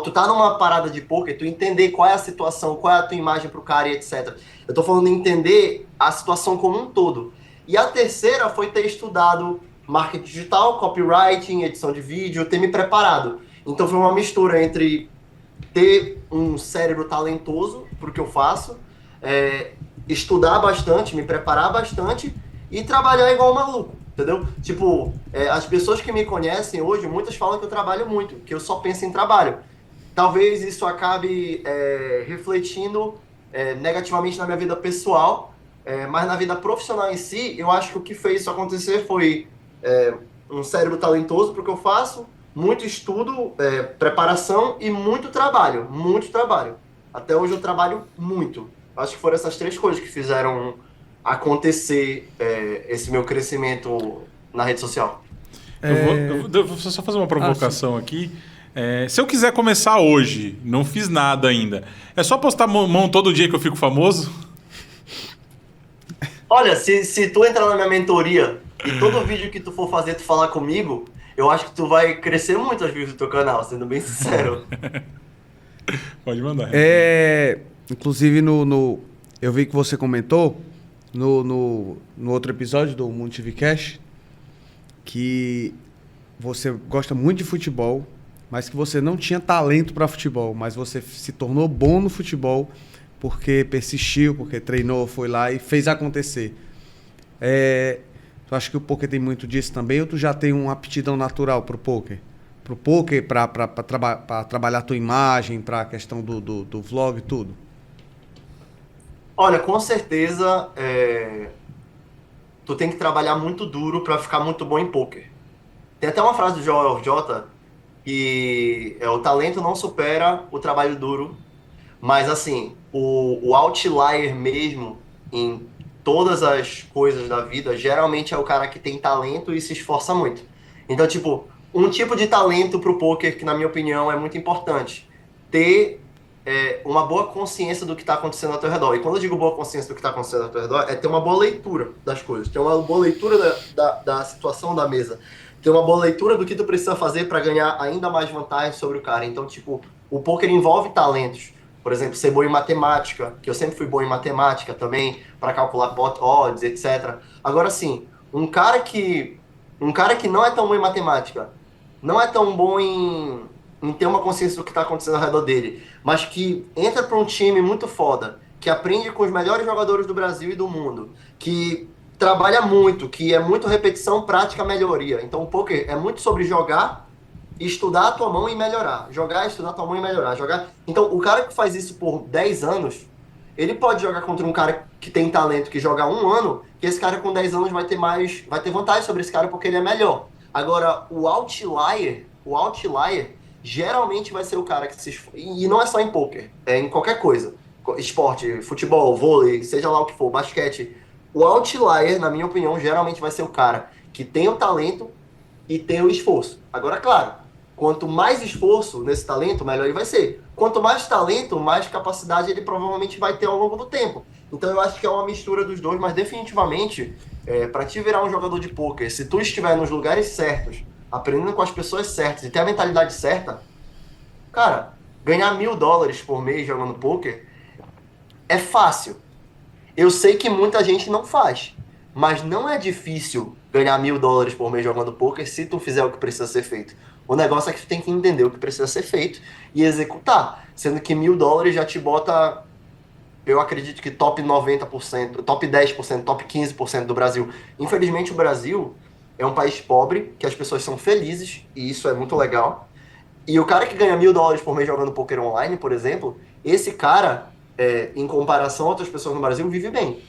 Tu tá numa parada de poker, tu entender qual é a situação, qual é a tua imagem pro cara e etc. Eu tô falando de entender a situação como um todo. E a terceira foi ter estudado marketing digital, copywriting, edição de vídeo, ter me preparado. Então foi uma mistura entre ter um cérebro talentoso pro que eu faço, estudar bastante, me preparar bastante e trabalhar igual um maluco, entendeu? Tipo, as pessoas que me conhecem hoje, muitas falam que eu trabalho muito, que eu só penso em trabalho. Talvez isso acabe refletindo negativamente na minha vida pessoal, mas na vida profissional em si, eu acho que o que fez isso acontecer foi um cérebro talentoso pro que eu faço, muito estudo, preparação e muito trabalho. Até hoje eu trabalho muito. Acho que foram essas 3 coisas que fizeram acontecer esse meu crescimento na rede social. Eu vou só fazer uma provocação aqui. Se eu quiser começar hoje, não fiz nada ainda, é só postar mão todo dia que eu fico famoso? Olha, se tu entrar na minha mentoria e todo vídeo que tu for fazer, tu falar comigo, eu acho que tu vai crescer muito as views do teu canal, sendo bem sincero. Pode mandar. Inclusive, eu vi que você comentou no outro episódio do Mundo TV Cash que você gosta muito de futebol, mas que você não tinha talento para futebol, mas você se tornou bom no futebol porque persistiu, porque treinou, foi lá e fez acontecer. Tu acha que o poker tem muito disso também, ou tu já tem uma aptidão natural pro poker? Pro poker, para trabalhar tua imagem, para a questão do vlog e tudo? Olha, com certeza tu tem que trabalhar muito duro para ficar muito bom em poker. Tem até uma frase do Joel J que o talento não supera o trabalho duro, mas assim, o outlier mesmo em todas as coisas da vida, geralmente é o cara que tem talento e se esforça muito. Então, tipo, um tipo de talento pro poker que, na minha opinião, é muito importante. Ter uma boa consciência do que está acontecendo ao teu redor. E quando eu digo boa consciência do que está acontecendo ao teu redor, é ter uma boa leitura das coisas. Ter uma boa leitura da situação da mesa. Ter uma boa leitura do que tu precisa fazer para ganhar ainda mais vantagem sobre o cara. Então, tipo, o poker envolve talentos. Por exemplo, ser bom em matemática, que eu sempre fui bom em matemática também, para calcular pot odds, etc. Agora, sim, um cara que não é tão bom em matemática, não é tão bom em ter uma consciência do que está acontecendo ao redor dele, mas que entra para um time muito foda, que aprende com os melhores jogadores do Brasil e do mundo, que trabalha muito, que é muito repetição, prática, melhoria. Então, o poker é muito sobre jogar, estudar a tua mão e melhorar. Jogar, estudar a tua mão e melhorar. Então, o cara que faz isso por 10 anos, ele pode jogar contra um cara que tem talento, que joga 1 ano, que esse cara com 10 anos vai ter vantagem sobre esse cara porque ele é melhor. Agora, o outlier geralmente vai ser o cara que se esforça. E não é só em poker, é em qualquer coisa. Esporte, futebol, vôlei, seja lá o que for, basquete. O outlier, na minha opinião, geralmente vai ser o cara que tem o talento e tem o esforço. Agora, claro, quanto mais esforço nesse talento, melhor ele vai ser. Quanto mais talento, mais capacidade ele provavelmente vai ter ao longo do tempo. Então eu acho que é uma mistura dos dois, mas definitivamente, para te virar um jogador de poker, se tu estiver nos lugares certos, aprendendo com as pessoas certas e ter a mentalidade certa, cara, ganhar $1.000 por mês jogando poker é fácil. Eu sei que muita gente não faz, mas não é difícil ganhar $1.000 por mês jogando poker se tu fizer o que precisa ser feito. O negócio é que tu tem que entender o que precisa ser feito e executar, sendo que $1.000 já te bota, eu acredito que top 90%, top 10%, top 15% do Brasil. Infelizmente o Brasil é um país pobre, que as pessoas são felizes, e isso é muito legal. E o cara que ganha $1.000 por mês jogando poker online, por exemplo, esse cara, em comparação a outras pessoas no Brasil, vive bem.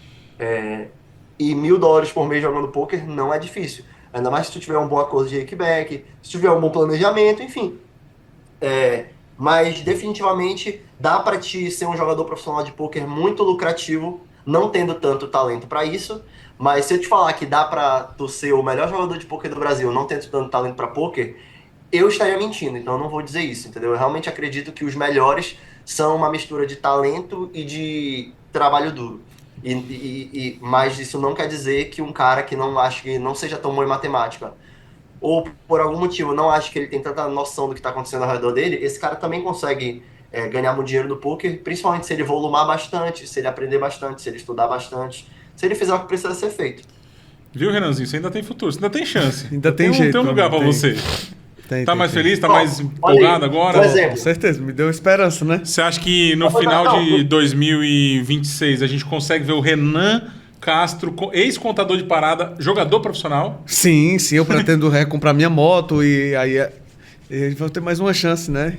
E $1.000 por mês jogando poker não é difícil. Ainda mais se tu tiver um bom acordo de kickback, se tu tiver um bom planejamento, enfim. Mas definitivamente dá pra te ser um jogador profissional de poker muito lucrativo, não tendo tanto talento pra isso. Mas se eu te falar que dá pra tu ser o melhor jogador de poker do Brasil, não tendo tanto talento pra poker, eu estaria mentindo, então eu não vou dizer isso, entendeu? Eu realmente acredito que os melhores são uma mistura de talento e de trabalho duro. Mas isso não quer dizer que um cara que não seja tão bom em matemática, ou por algum motivo não acha que ele tem tanta noção do que está acontecendo ao redor dele, esse cara também consegue ganhar muito dinheiro no poker, principalmente se ele volumar bastante, se ele aprender bastante, se ele estudar bastante, se ele fizer o que precisa ser feito. Viu, Renanzinho? Você ainda tem futuro, você ainda tem chance. Ainda tem jeito, Tem um lugar pra tem. você. Tá mais feliz? Tá mais Olha empolgado aí, agora? por exemplo. Com certeza, me deu esperança, né? Você acha que no Não, final não, de 2026 a gente consegue ver o Renan Castro, ex-contador de parada, jogador profissional? Sim, eu pretendo recomprar minha moto e aí eu vou ter mais uma chance, né?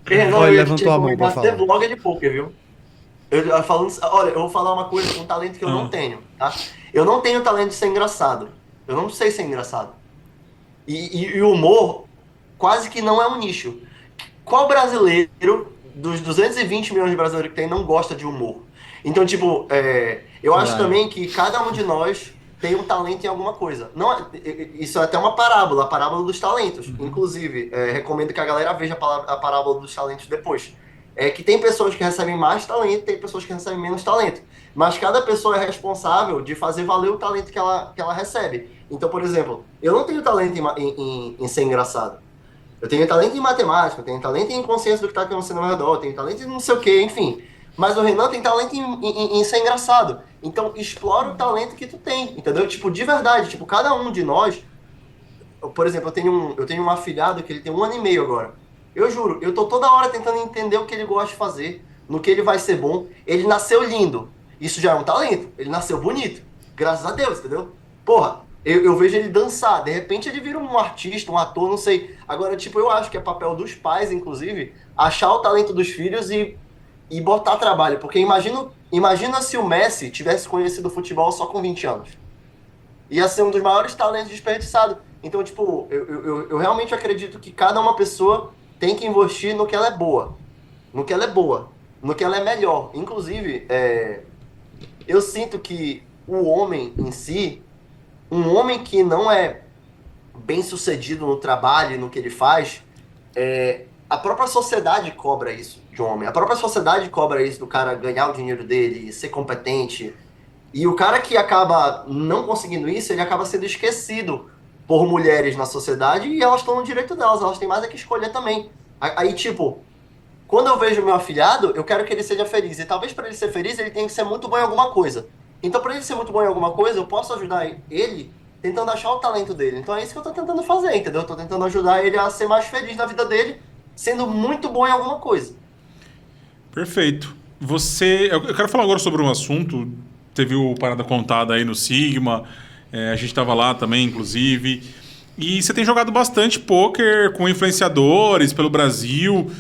Renan, Olha, eu ia levantou te a mão pra recomendar ter falar. vlog de poker, viu? Olha, eu vou falar uma coisa com um talento que eu não tenho, tá? Eu não tenho talento de ser engraçado. Eu não sei ser engraçado. E o humor quase que não é um nicho. Qual brasileiro, dos 220 milhões de brasileiros que tem, não gosta de humor? Então, tipo, eu acho também que cada um de nós tem um talento em alguma coisa. Não, isso é até uma parábola, a parábola dos talentos. Inclusive, recomendo que a galera veja a parábola dos talentos depois. É que tem pessoas que recebem mais talento, tem pessoas que recebem menos talento. Mas cada pessoa é responsável de fazer valer o talento que ela recebe. Então, por exemplo, eu não tenho talento em ser engraçado. Eu tenho talento em matemática, eu tenho talento em consciência do que está acontecendo ao meu redor, eu tenho talento em não sei o que, enfim. Mas o Renan tem talento em ser engraçado. Então, explora o talento que tu tem, entendeu? Tipo, de verdade, tipo, cada um de nós... Por exemplo, eu tenho um afilhado que ele tem 1 ano e meio agora. Eu juro, eu tô toda hora tentando entender o que ele gosta de fazer, no que ele vai ser bom. Ele nasceu lindo. Isso já é um talento. Ele nasceu bonito. Graças a Deus, entendeu? Porra, eu vejo ele dançar. De repente ele vira um artista, um ator, não sei. Agora, tipo, eu acho que é papel dos pais, inclusive, achar o talento dos filhos e botar trabalho. Porque imagina se o Messi tivesse conhecido o futebol só com 20 anos. Ia ser um dos maiores talentos desperdiçados. Então, tipo, eu realmente acredito que cada uma pessoa tem que investir no que ela é boa. No que ela é boa. No que ela é melhor. Inclusive, eu sinto que o homem em si, um homem que não é bem sucedido no trabalho e no que ele faz, a própria sociedade cobra isso de um homem. A própria sociedade cobra isso do cara ganhar o dinheiro dele, ser competente. E o cara que acaba não conseguindo isso, ele acaba sendo esquecido por mulheres na sociedade e elas estão no direito delas, elas têm mais a que escolher também. Aí, tipo, quando eu vejo meu afilhado, eu quero que ele seja feliz. E talvez para ele ser feliz, ele tenha que ser muito bom em alguma coisa. Então, para ele ser muito bom em alguma coisa, eu posso ajudar ele tentando achar o talento dele. Então é isso que eu tô tentando fazer, entendeu? Eu tô tentando ajudar ele a ser mais feliz na vida dele, sendo muito bom em alguma coisa. Perfeito. Eu quero falar agora sobre um assunto. Teve o Parada Contada aí no Sigma. A gente estava lá também, inclusive. E você tem jogado bastante pôquer com influenciadores pelo Brasil.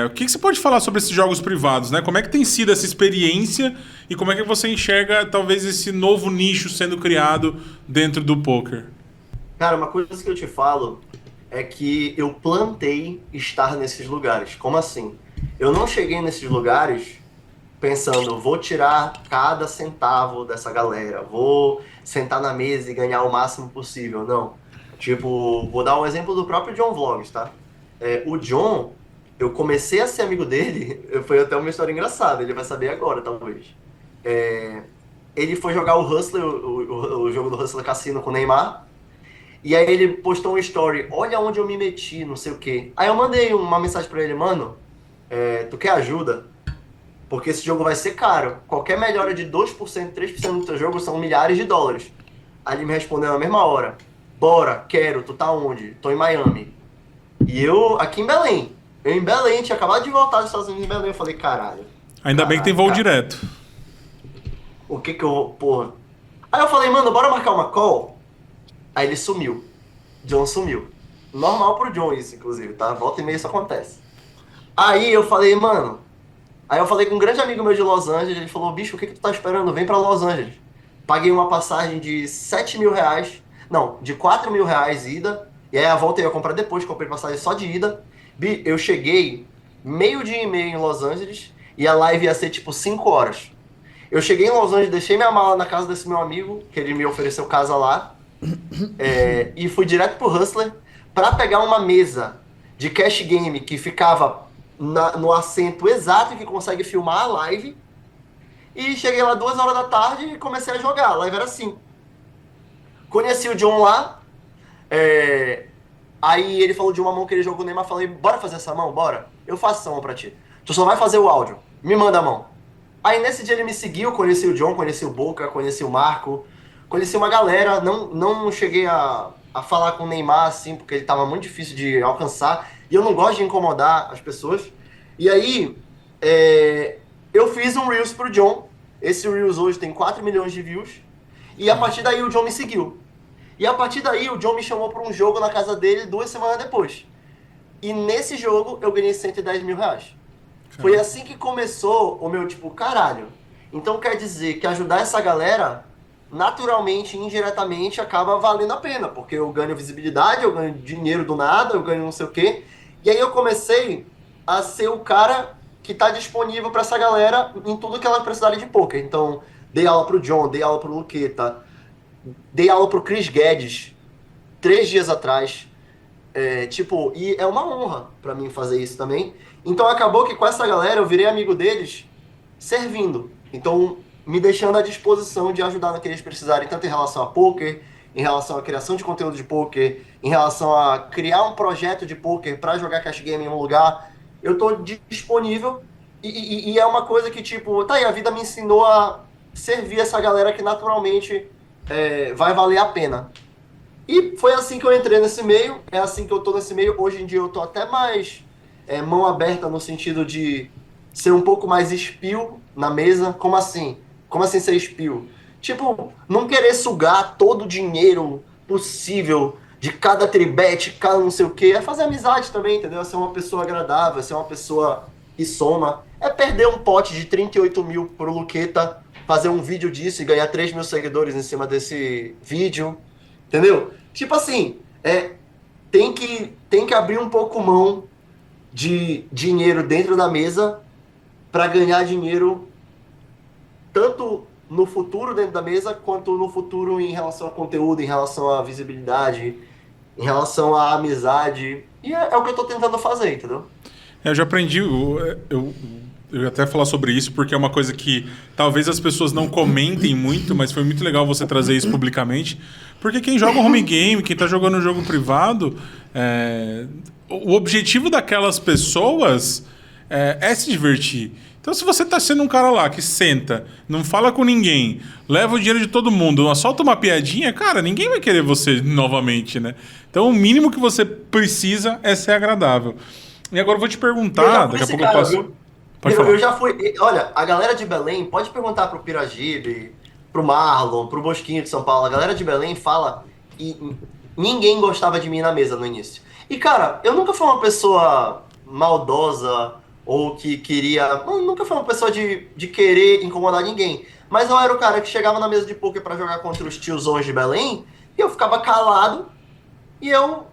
O que você pode falar sobre esses jogos privados, né? Como é que tem sido essa experiência e como é que você enxerga talvez esse novo nicho sendo criado dentro do pôquer? Cara, uma coisa que eu te falo é que eu plantei estar nesses lugares. Como assim? Eu não cheguei nesses lugares pensando, vou tirar cada centavo dessa galera, vou sentar na mesa e ganhar o máximo possível. Não. Tipo, vou dar um exemplo do próprio John Vlogs, tá? O John, eu comecei a ser amigo dele, foi até uma história engraçada, ele vai saber agora, talvez. Ele foi jogar o Hustler, o jogo do Hustler Cassino com o Neymar, e aí ele postou um story, olha onde eu me meti, não sei o quê. Aí eu mandei uma mensagem pra ele, mano, tu quer ajuda? Porque esse jogo vai ser caro. Qualquer melhora de 2%, 3% do teu jogo são milhares de dólares. Aí ele me respondeu na mesma hora, bora, quero, tu tá onde? Tô em Miami. E eu aqui em Belém. Eu em Belém, tinha acabado de voltar dos Estados Unidos em Belém. Eu falei, caralho. Ainda bem que tem voo direto. O que que eu vou... Porra. Aí eu falei, mano, bora marcar uma call? Aí ele sumiu. John sumiu. Normal pro John isso, inclusive, tá? Volta e meia isso acontece. Aí eu falei, mano... Aí eu falei com um grande amigo meu de Los Angeles, ele falou, bicho, o que tu tá esperando? Vem pra Los Angeles. Paguei uma passagem de 7 mil reais, não, de 4 mil reais ida, e aí a volta eu ia comprar depois, comprei passagem só de ida. Eu cheguei 12:30 em Los Angeles, e a live ia ser tipo 5 horas. Eu cheguei em Los Angeles, deixei minha mala na casa desse meu amigo, que ele me ofereceu casa lá, e fui direto pro Hustler, pra pegar uma mesa de cash game que ficava no assento exato que consegue filmar a live. E cheguei lá 2 horas da tarde e comecei a jogar. A live era assim. Conheci o John lá. Aí ele falou de uma mão que ele jogou no Neymar, falei, bora fazer essa mão? Bora. Eu faço essa mão pra ti. Tu só vai fazer o áudio. Me manda a mão. Aí nesse dia ele me seguiu, conheci o John, conheci o Boca, conheci o Marco, conheci uma galera, não cheguei a falar com o Neymar, assim, porque ele tava muito difícil de alcançar, e eu não gosto de incomodar as pessoas. E aí, eu fiz um Reels pro John, esse Reels hoje tem 4 milhões de views, e a partir daí o John me seguiu. E a partir daí o John me chamou para um jogo na casa dele 2 semanas depois. E nesse jogo eu ganhei 110 mil reais. Foi assim que começou o meu tipo, caralho. Então quer dizer que ajudar essa galera, naturalmente, indiretamente, acaba valendo a pena. Porque eu ganho visibilidade, eu ganho dinheiro do nada, eu ganho não sei o quê. E aí eu comecei a ser o cara que tá disponível para essa galera em tudo que elas precisarem de poker. Então, dei aula pro John, dei aula pro Luqueta, dei aula pro Chris Guedes 3 dias atrás. E é uma honra pra mim fazer isso também. Então acabou que com essa galera eu virei amigo deles servindo. Então me deixando à disposição de ajudar no que eles precisarem, tanto em relação a poker, em relação à criação de conteúdo de poker, em relação a criar um projeto de poker pra jogar cash game em um lugar. Eu tô disponível e é uma coisa que tipo, tá aí, a vida me ensinou a servir essa galera que naturalmente vai valer a pena. E foi assim que eu entrei nesse meio, é assim que eu tô nesse meio. Hoje em dia eu tô até mais mão aberta no sentido de ser um pouco mais espio na mesa. Como assim? Como assim ser espio? Tipo, não querer sugar todo o dinheiro possível de cada tribet, cada não sei o quê. É fazer amizade também, entendeu? É ser uma pessoa agradável, é ser uma pessoa que soma. É perder um pote de 38 mil pro Luqueta, fazer um vídeo disso e ganhar 3 mil seguidores em cima desse vídeo. Entendeu? Tipo assim, tem que abrir um pouco mão de dinheiro dentro da mesa para ganhar dinheiro tanto no futuro dentro da mesa, quanto no futuro em relação a conteúdo, em relação à visibilidade, em relação à amizade. E é o que eu tô tentando fazer, entendeu? Eu já aprendi, eu ia até falar sobre isso, porque é uma coisa que talvez as pessoas não comentem muito, mas foi muito legal você trazer isso publicamente. Porque quem joga home game, quem tá jogando um jogo privado, o objetivo daquelas pessoas é se divertir. Então, se você tá sendo um cara lá que senta, não fala com ninguém, leva o dinheiro de todo mundo, solta uma piadinha, cara, ninguém vai querer você novamente, né? Então, o mínimo que você precisa é ser agradável. E agora eu vou te perguntar, daqui a pouco eu passo... Eu já fui... Olha, a galera de Belém, pode perguntar pro Piragibe, pro Marlon, pro Bosquinho de São Paulo, a galera de Belém fala e ninguém gostava de mim na mesa no início. E, cara, eu nunca fui uma pessoa maldosa ou que queria... Nunca fui uma pessoa de querer incomodar ninguém. Mas eu era o cara que chegava na mesa de poker pra jogar contra os tiozões de Belém e eu ficava calado e eu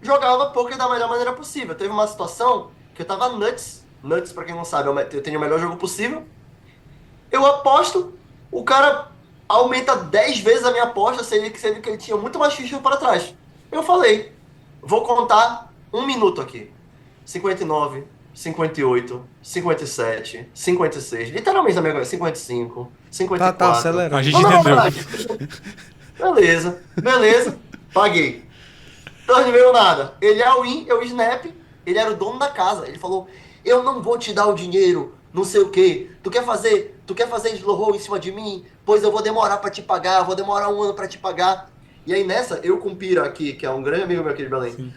jogava poker da melhor maneira possível. Teve uma situação que eu tava nuts, pra quem não sabe, eu tenho o melhor jogo possível. Eu aposto, o cara aumenta 10 vezes a minha aposta, sendo que ele tinha muito mais ficha para trás. Eu falei, vou contar 1 minuto aqui. 59, 58, 57, 56, literalmente a mesma coisa, 55, 54. Tá acelerando. A gente entendeu. Beleza, paguei. Então não veio nada. Ele é o win, eu snap, ele era o dono da casa. Ele falou, eu não vou te dar o dinheiro, não sei o quê. Tu quer fazer slow roll em cima de mim? Pois eu vou demorar pra te pagar, vou demorar 1 ano pra te pagar. E aí nessa, eu com o Pira aqui, que é um grande amigo meu aqui de Belém. Sim.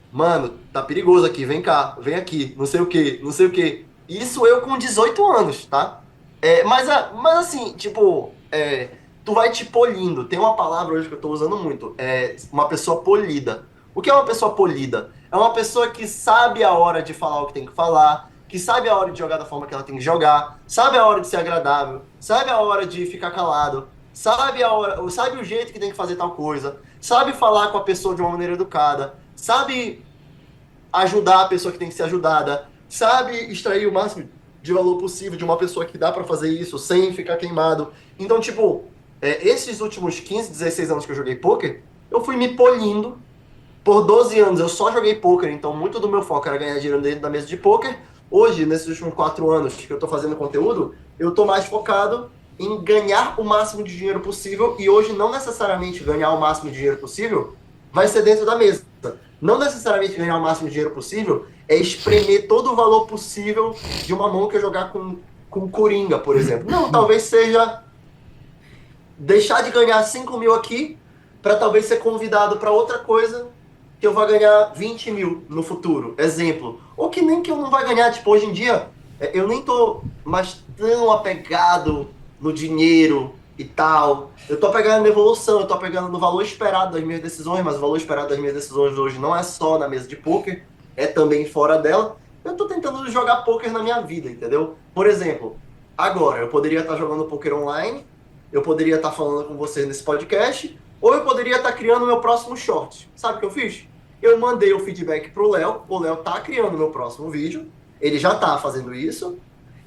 Mano, tá perigoso aqui, vem cá, vem aqui, não sei o quê. Isso eu com 18 anos, tá? Mas assim, tipo, tu vai te polindo. Tem uma palavra hoje que eu tô usando muito, uma pessoa polida. O que é uma pessoa polida? É uma pessoa que sabe a hora de falar o que tem que falar, que sabe a hora de jogar da forma que ela tem que jogar, sabe a hora de ser agradável, sabe a hora de ficar calado, sabe o jeito que tem que fazer tal coisa, sabe falar com a pessoa de uma maneira educada, sabe ajudar a pessoa que tem que ser ajudada, sabe extrair o máximo de valor possível de uma pessoa que dá pra fazer isso sem ficar queimado. Então, tipo, esses últimos 15, 16 anos que eu joguei poker, eu fui me polindo. Por 12 anos eu só joguei poker, então muito do meu foco era ganhar dinheiro dentro da mesa de poker. Hoje, nesses últimos 4 anos que eu tô fazendo conteúdo, eu tô mais focado em ganhar o máximo de dinheiro possível. E hoje não necessariamente ganhar o máximo de dinheiro possível vai ser dentro da mesa. Não necessariamente ganhar o máximo de dinheiro possível, é espremer todo o valor possível de uma mão que eu jogar com Coringa, por exemplo. Não, talvez seja deixar de ganhar 5 mil aqui para talvez ser convidado para outra coisa que eu vou ganhar 20 mil no futuro, exemplo. Ou que nem que eu não vai ganhar, tipo, hoje em dia, eu nem tô mais tão apegado no dinheiro e tal. Eu tô apegado na evolução, eu tô apegando no valor esperado das minhas decisões, mas o valor esperado das minhas decisões hoje não é só na mesa de pôquer, é também fora dela. Eu tô tentando jogar pôquer na minha vida, entendeu? Por exemplo, agora, eu poderia estar jogando pôquer online, eu poderia estar falando com vocês nesse podcast, ou eu poderia estar criando o meu próximo short. Sabe o que eu fiz? Eu mandei o feedback pro Léo, o Léo tá criando o meu próximo vídeo, ele já tá fazendo isso,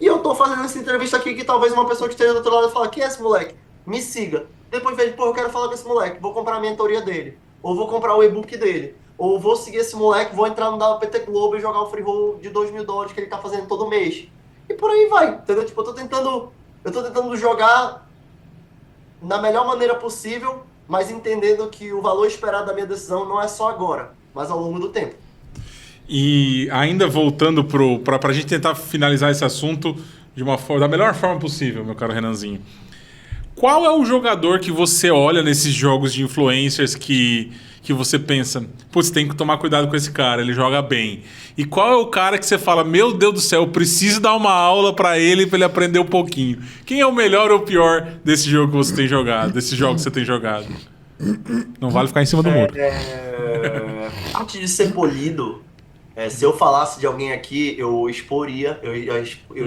e eu tô fazendo essa entrevista aqui que talvez uma pessoa que esteja do outro lado fale, quem é esse moleque? Me siga. Depois vejo, pô, eu quero falar com esse moleque, vou comprar a mentoria dele, ou vou comprar o e-book dele, ou vou seguir esse moleque, vou entrar no WPT Globo e jogar o free roll de $2.000 que ele tá fazendo todo mês. E por aí vai, entendeu? Tipo, eu tô tentando jogar na melhor maneira possível, mas entendendo que o valor esperado da minha decisão não é só agora, mas ao longo do tempo. E ainda voltando pra gente tentar finalizar esse assunto da melhor forma possível, meu caro Renanzinho. Qual é o jogador que você olha nesses jogos de influencers que você pensa, putz, tem que tomar cuidado com esse cara, ele joga bem. E qual é o cara que você fala, meu Deus do céu, eu preciso dar uma aula pra ele aprender um pouquinho? Quem é o melhor ou o pior desse jogo que você tem jogado, desses jogos que você tem jogado? Não vale ficar em cima do muro. Antes de ser polido, se eu falasse de alguém aqui, eu exporia, eu ia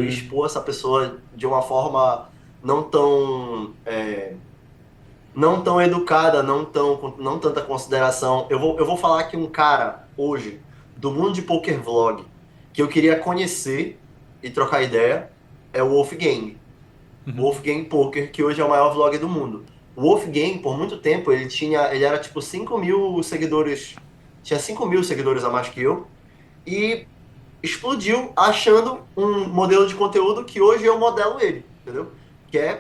expor essa pessoa de uma forma não tão educada, não tanta consideração. Eu vou falar que um cara hoje do mundo de poker vlog que eu queria conhecer e trocar ideia é o Wolfgang. Wolfgang Poker, que hoje é o maior vlog do mundo. O Wolfgang, por muito tempo, ele era tipo 5 mil seguidores, tinha 5 mil seguidores a mais que eu, e explodiu achando um modelo de conteúdo que hoje eu modelo ele, entendeu? Que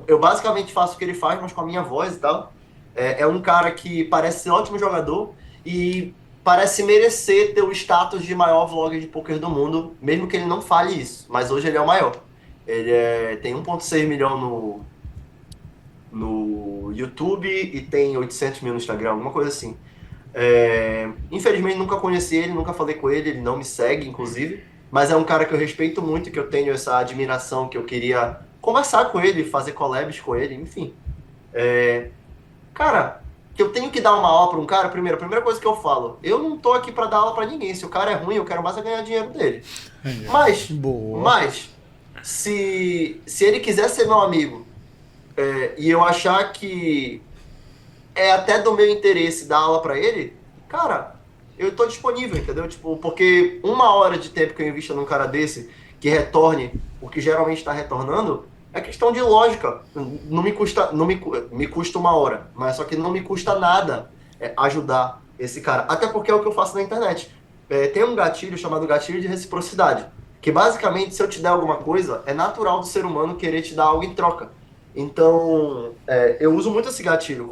eu basicamente faço o que ele faz, mas com a minha voz e tal. É um cara que parece ser um ótimo jogador e parece merecer ter o status de maior vlogger de poker do mundo, mesmo que ele não fale isso, mas hoje ele é o maior. Ele tem 1,6 milhão no YouTube e tem 800 mil no Instagram, alguma coisa assim. Infelizmente nunca conheci ele, nunca falei com ele não me segue, inclusive, mas é um cara que eu respeito muito, que eu tenho essa admiração, que eu queria conversar com ele, fazer collabs com ele, enfim. Cara, que eu tenho que dar uma aula pra um cara, a primeira coisa que eu falo, eu não tô aqui pra dar aula pra ninguém, se o cara é ruim, eu quero mais ganhar dinheiro dele. Mas se ele quiser ser meu amigo, e eu achar que é até do meu interesse dar aula pra ele, cara, eu tô disponível, entendeu? Tipo, porque 1 hora de tempo que eu invisto num cara desse, que retorne o que geralmente tá retornando, é questão de lógica. Me custa 1 hora, mas só que não me custa nada ajudar esse cara. Até porque é o que eu faço na internet. Tem um gatilho chamado gatilho de reciprocidade, que basicamente, se eu te der alguma coisa, é natural do ser humano querer te dar algo em troca. Então, eu uso muito esse gatilho.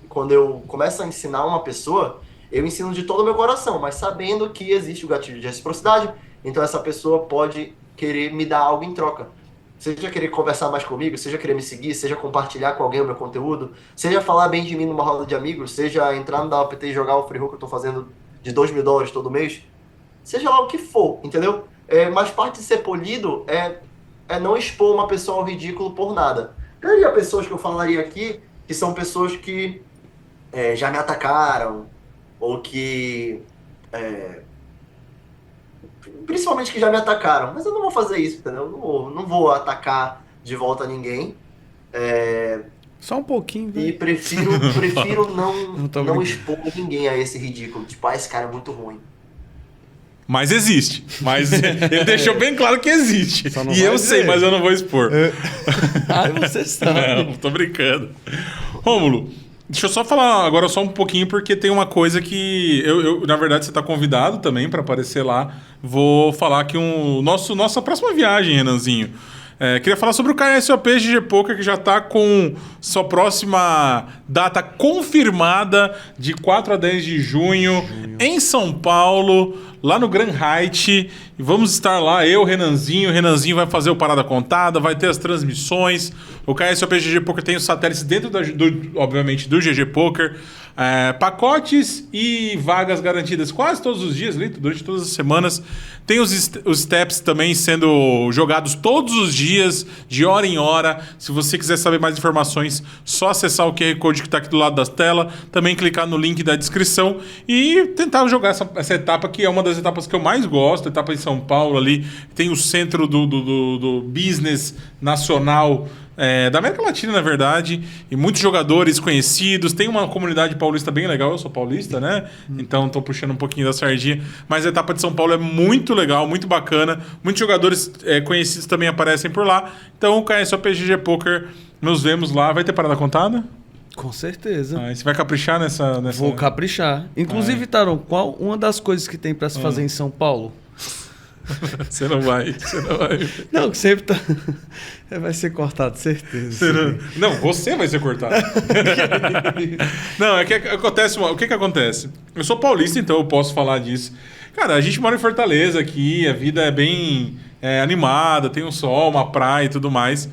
Quando eu começo a ensinar uma pessoa, eu ensino de todo o meu coração, mas sabendo que existe o gatilho de reciprocidade, então essa pessoa pode querer me dar algo em troca. Seja querer conversar mais comigo, seja querer me seguir, seja compartilhar com alguém o meu conteúdo, seja falar bem de mim numa roda de amigos, seja entrar no WPT e jogar o free roll que eu tô fazendo de $2.000 todo mês, seja lá o que for, entendeu? Mas parte de ser polido é não expor uma pessoa ao ridículo por nada. Teria pessoas que eu falaria aqui, que são pessoas que já me atacaram, ou que... principalmente que já me atacaram, mas eu não vou fazer isso, entendeu? Não vou atacar de volta ninguém. Só um pouquinho, velho. E prefiro não expor ninguém a esse ridículo. Tipo, esse cara é muito ruim. Mas existe. Mas ele deixou bem claro que existe. E eu sei, mas eu não vou expor. Você sabe. Não, tô brincando. Rômulo, deixa eu só falar agora só um pouquinho, porque tem uma coisa que na verdade, você tá convidado também para aparecer lá. Vou falar que nossa próxima viagem, Renanzinho, Queria falar sobre o KSOP GG Poker, que já está com sua próxima data confirmada de 4 a 10 de junho em São Paulo, lá no Grand Height. E vamos estar lá, eu, Renanzinho. O Renanzinho vai fazer o Parada Contada, vai ter as transmissões. O KSOP GG Poker tem os satélites dentro, obviamente, do GG Poker. Pacotes e vagas garantidas quase todos os dias, durante todas as semanas. Tem os steps também sendo jogados todos os dias, de hora em hora. Se você quiser saber mais informações, só acessar o QR Code que está aqui do lado da tela. Também clicar no link da descrição e tentar jogar essa etapa, que é uma das etapas que eu mais gosto. A etapa em São Paulo ali. Tem o centro do business nacional da América Latina, na verdade, e muitos jogadores conhecidos. Tem uma comunidade paulista bem legal. Eu sou paulista, né? Então tô puxando um pouquinho da sardinha. Mas a etapa de São Paulo é muito legal, muito bacana. Muitos jogadores conhecidos também aparecem por lá. Então, o KSOP GG Poker, nos vemos lá. Vai ter parada contada? Com certeza. Você vai caprichar nessa... Vou caprichar. Inclusive, Taron, qual uma das coisas que tem para se fazer em São Paulo? Você não vai. Não, que sempre tá... Vai ser cortado, certeza. Não, você vai ser cortado. Não, é que acontece... O que acontece? Eu sou paulista, então eu posso falar disso. Cara, a gente mora em Fortaleza aqui, a vida é bem animada, tem um sol, uma praia e tudo mais.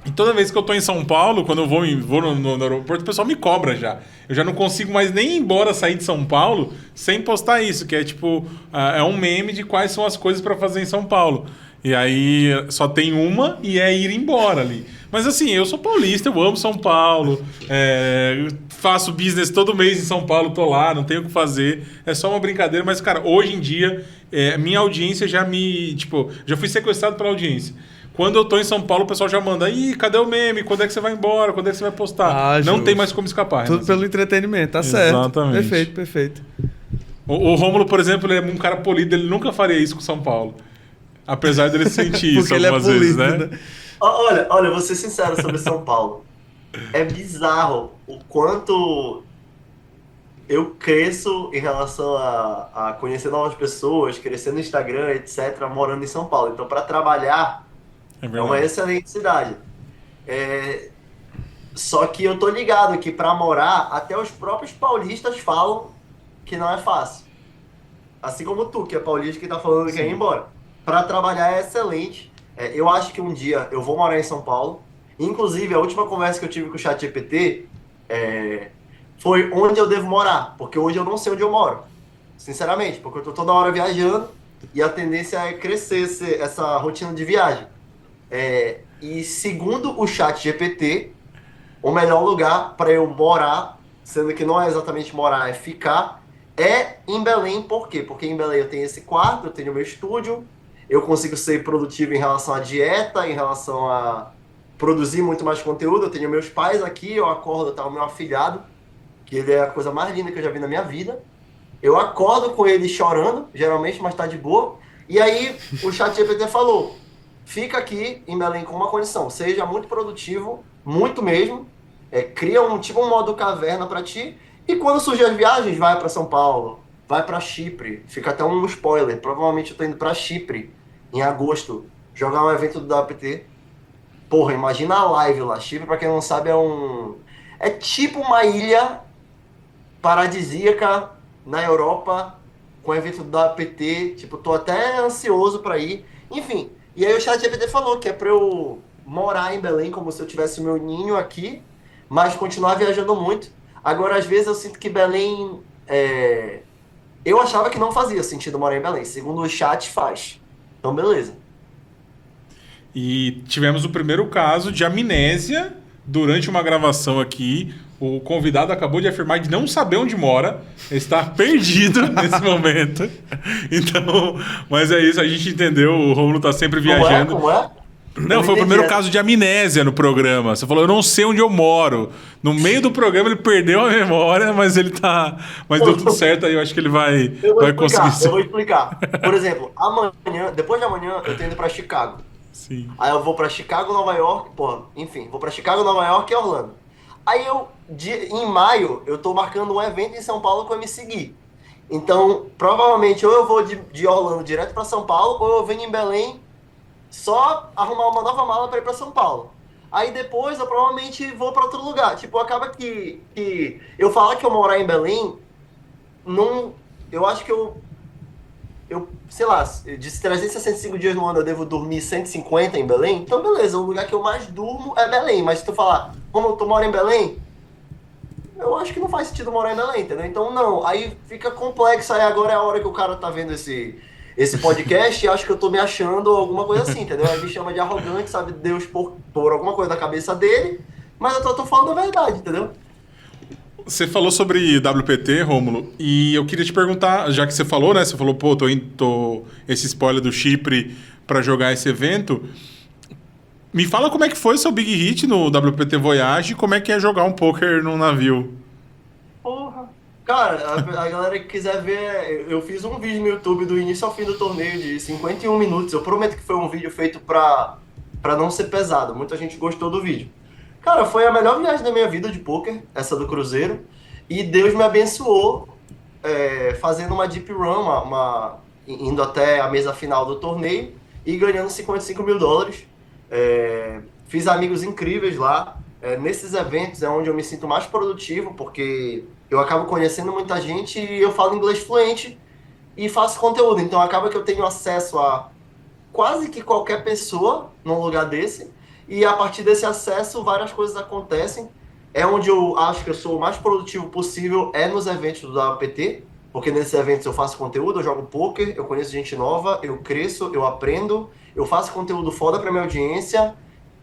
E toda vez que eu tô em São Paulo, quando eu vou no aeroporto, o pessoal me cobra já. Eu já não consigo mais nem ir embora, sair de São Paulo sem postar isso, que é tipo... é um meme de quais são as coisas para fazer em São Paulo. E aí só tem uma e é ir embora ali. Mas assim, eu sou paulista, eu amo São Paulo. Faço business todo mês em São Paulo, tô lá, não tenho o que fazer. É só uma brincadeira, mas cara, hoje em dia, minha audiência já me... Tipo, já fui sequestrado pela audiência. Quando eu tô em São Paulo, o pessoal já manda: ih, cadê o meme? Quando é que você vai embora? Quando é que você vai postar? Não tem mais como escapar. Tudo pelo entretenimento, tá certo. Exatamente. Perfeito. O Rômulo, por exemplo, ele é um cara polido, ele nunca faria isso com São Paulo. Apesar dele sentir isso algumas vezes, né? Olha, vou ser sincero sobre São Paulo. É bizarro o quanto eu cresço em relação a conhecer novas pessoas, crescer no Instagram, etc., morando em São Paulo. Então, para trabalhar... É uma excelente cidade. Só que eu tô ligado que para morar, até os próprios paulistas falam que não é fácil. Assim como tu, que é paulista, que tá falando que quer ir embora. Para trabalhar é excelente. Eu acho que um dia eu vou morar em São Paulo. Inclusive, a última conversa que eu tive com o ChatGPT foi onde eu devo morar. Porque hoje eu não sei onde eu moro. Sinceramente, porque eu tô toda hora viajando e a tendência é crescer essa rotina de viagem. E segundo o ChatGPT, o melhor lugar para eu morar, sendo que não é exatamente morar, é ficar, é em Belém. Por quê? Porque em Belém eu tenho esse quarto, eu tenho meu estúdio, eu consigo ser produtivo em relação à dieta, em relação a produzir muito mais conteúdo. Eu tenho meus pais aqui, eu acordo, tá o meu afilhado, que ele é a coisa mais linda que eu já vi na minha vida. Eu acordo com ele chorando, geralmente, mas tá de boa. E aí o ChatGPT falou: fica aqui em Belém com uma condição, seja muito produtivo, muito mesmo, cria um modo caverna para ti, e quando surgir as viagens, vai para São Paulo, vai para Chipre. Fica até um spoiler, provavelmente eu tô indo para Chipre em agosto, jogar um evento do WPT. Porra, imagina a live lá. Chipre, para quem não sabe, é tipo uma ilha paradisíaca na Europa, com evento do WPT. Tipo, tô até ansioso para ir. Enfim. E aí o ChatGPT falou que é pra eu morar em Belém como se eu tivesse o meu ninho aqui, mas continuar viajando muito. Agora, às vezes, eu sinto que Belém... Eu achava que não fazia sentido morar em Belém. Segundo o chat, faz. Então, beleza. E tivemos o primeiro caso de amnésia durante uma gravação aqui. O convidado acabou de afirmar de não saber onde mora. Ele está perdido nesse momento. Então, mas é isso, a gente entendeu. O Rômulo está sempre viajando. Como é? Não, foi o primeiro caso de amnésia no programa. Você falou: eu não sei onde eu moro. No meio do programa ele perdeu a memória, mas ele tá... Mas deu tudo certo, aí eu acho que ele vai conseguir... Eu vou explicar. Por exemplo, depois de amanhã, eu tô indo pra Chicago. Sim. Aí eu vou pra Chicago, Nova York, vou pra Chicago, Nova York e Orlando. Aí em maio, eu tô marcando um evento em São Paulo com o MC Gui. Então, provavelmente, ou eu vou de Orlando direto pra São Paulo, ou eu venho em Belém só arrumar uma nova mala para ir para São Paulo. Aí depois eu provavelmente vou para outro lugar. Tipo, acaba que eu falar que eu morar em Belém, não, eu acho que eu, sei lá, de 365 dias no ano eu devo dormir 150 em Belém. Então, beleza, o lugar que eu mais durmo é Belém. Mas se tu falar, como tu mora em Belém, eu acho que não faz sentido morar em Belém, entendeu? Então, não. Aí fica complexo. Aí agora é a hora que o cara tá vendo esse podcast e acho que eu tô me achando alguma coisa assim, entendeu? Aí me chama de arrogante, sabe? Deus por alguma coisa da cabeça dele. Mas eu tô falando a verdade, entendeu? Você falou sobre WPT, Rômulo, e eu queria te perguntar, já que você falou, né? Você falou, pô, tô esse spoiler do Chipre pra jogar esse evento. Me fala como é que foi o seu Big Hit no WPT Voyage e como é que é jogar um poker num navio. Porra. Cara, a galera que quiser ver, eu fiz um vídeo no YouTube do início ao fim do torneio de 51 minutos. Eu prometo que foi um vídeo feito pra não ser pesado. Muita gente gostou do vídeo. Cara, foi a melhor viagem da minha vida de poker, essa do Cruzeiro. E Deus me abençoou fazendo uma deep run, indo até a mesa final do torneio e ganhando $55 mil. Fiz amigos incríveis lá. Nesses eventos é onde eu me sinto mais produtivo, porque eu acabo conhecendo muita gente e eu falo inglês fluente e faço conteúdo. Então acaba que eu tenho acesso a quase que qualquer pessoa num lugar desse. E a partir desse acesso, várias coisas acontecem. É onde eu acho que eu sou o mais produtivo possível, é nos eventos do WPT, porque nesses eventos eu faço conteúdo, eu jogo poker, eu conheço gente nova, eu cresço, eu aprendo, eu faço conteúdo foda pra minha audiência.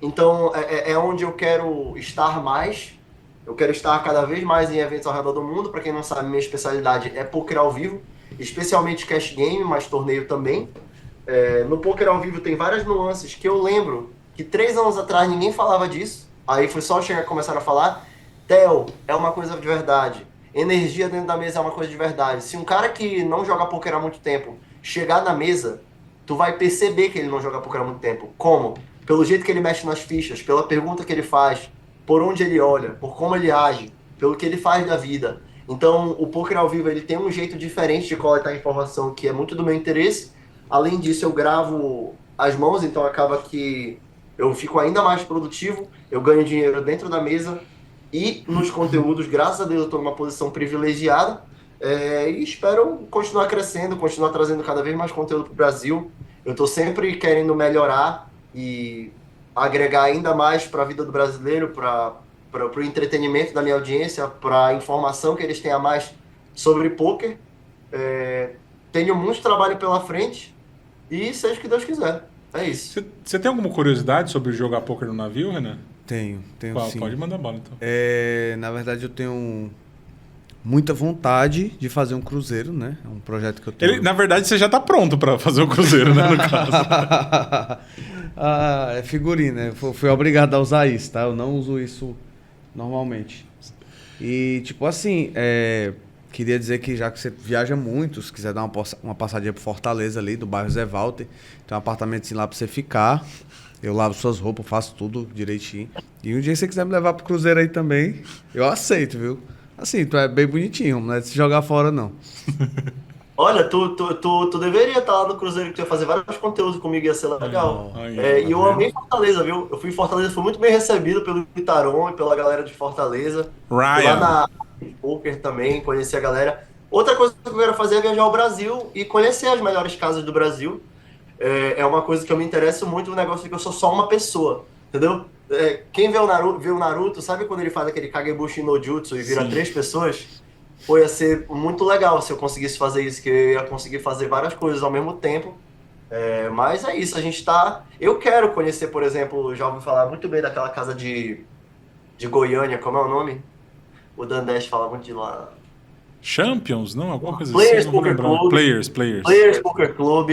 Então é onde eu quero estar mais. Eu quero estar cada vez mais em eventos ao redor do mundo. Pra quem não sabe, minha especialidade é poker ao vivo, especialmente cash game, mas torneio também. No poker ao vivo tem várias nuances que eu lembro que 3 anos atrás ninguém falava disso. Aí foi só chegar e começar a falar. Tel é uma coisa de verdade. Energia dentro da mesa é uma coisa de verdade. Se um cara que não joga poker há muito tempo chegar na mesa, tu vai perceber que ele não joga poker há muito tempo. Como? Pelo jeito que ele mexe nas fichas, pela pergunta que ele faz, por onde ele olha, por como ele age, pelo que ele faz da vida. Então, o poker ao vivo ele tem um jeito diferente de coletar informação que é muito do meu interesse. Além disso, eu gravo as mãos, então acaba que eu fico ainda mais produtivo, eu ganho dinheiro dentro da mesa e nos conteúdos, graças a Deus, eu estou numa posição privilegiada e espero continuar crescendo, continuar trazendo cada vez mais conteúdo para o Brasil. Eu estou sempre querendo melhorar e agregar ainda mais para a vida do brasileiro, para o entretenimento da minha audiência, para a informação que eles tenham a mais sobre poker. Tenho muito trabalho pela frente e seja o que Deus quiser. É isso. Você tem alguma curiosidade sobre jogar poker no navio, Renan? Tenho sim. Pode mandar bola, então. Na verdade, eu tenho muita vontade de fazer um cruzeiro, né? É um projeto que eu tenho... Na verdade, você já tá pronto para fazer o cruzeiro, né, no caso. É figurinha, né? Fui obrigado a usar isso, tá? Eu não uso isso normalmente. E, tipo assim, queria dizer que já que você viaja muito, se quiser dar uma passadinha pro Fortaleza ali, do bairro Zé Walter, tem um apartamentozinho lá pra você ficar. Eu lavo suas roupas, faço tudo direitinho. E um dia, se você quiser me levar pro cruzeiro aí também, eu aceito, viu? Assim, tu é bem bonitinho, não é de se jogar fora, não. Olha, tu deveria estar lá no cruzeiro, que tu ia fazer vários conteúdos comigo, ia ser legal. E eu amei Fortaleza, viu? Eu fui em Fortaleza, fui muito bem recebido pelo Itaron e pela galera de Fortaleza. Fui lá na poker também, conheci a galera. Outra coisa que eu quero fazer é viajar ao Brasil e conhecer as melhores casas do Brasil. É uma coisa que eu me interesso muito, o negócio de que eu sou só uma pessoa, entendeu? Quem vê o Naruto, sabe quando ele faz aquele Kagebushi no Jutsu e vira 3 pessoas? Ia ser muito legal se eu conseguisse fazer isso, que eu ia conseguir fazer várias coisas ao mesmo tempo. Mas é isso, a gente tá... Eu quero conhecer, por exemplo, já ouvi falar muito bem daquela casa de Goiânia, como é o nome? O Dandesh fala muito de lá. Champions, não? Alguma coisa Players assim? Poker Club. Players Poker Club.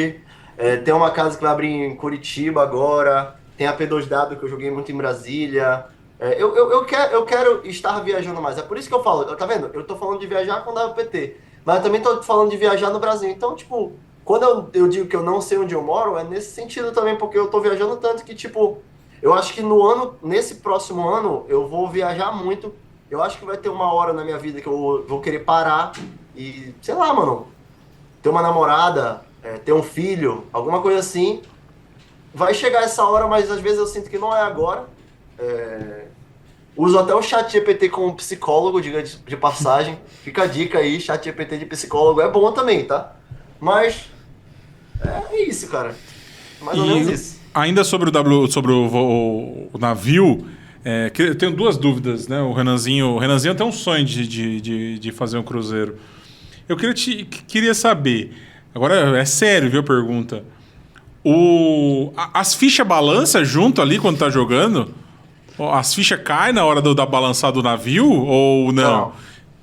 Tem uma casa que vai abrir em Curitiba agora. Tem a P2W, que eu joguei muito em Brasília. Eu quero estar viajando mais. É por isso que eu falo, tá vendo? Eu tô falando de viajar com o WPT, mas eu também tô falando de viajar no Brasil. Então, tipo, quando eu digo que eu não sei onde eu moro, é nesse sentido também, porque eu tô viajando tanto que, tipo, eu acho que nesse próximo ano, eu vou viajar muito. Eu acho que vai ter uma hora na minha vida que eu vou querer parar e, sei lá, mano, ter uma namorada, ter um filho, alguma coisa assim. vai chegar essa hora, mas às vezes eu sinto que não é agora. Uso até o ChatGPT como psicólogo, diga de passagem. Fica a dica aí, ChatGPT de psicólogo é bom também, tá? Mas é isso, cara. Mais ou menos isso. Ainda sobre o navio, eu tenho duas dúvidas, né? O Renanzinho tem um sonho de fazer um cruzeiro. Eu queria saber, agora é sério, viu a pergunta? As fichas balançam junto ali quando tá jogando? As fichas caem na hora da balançar do navio ou não?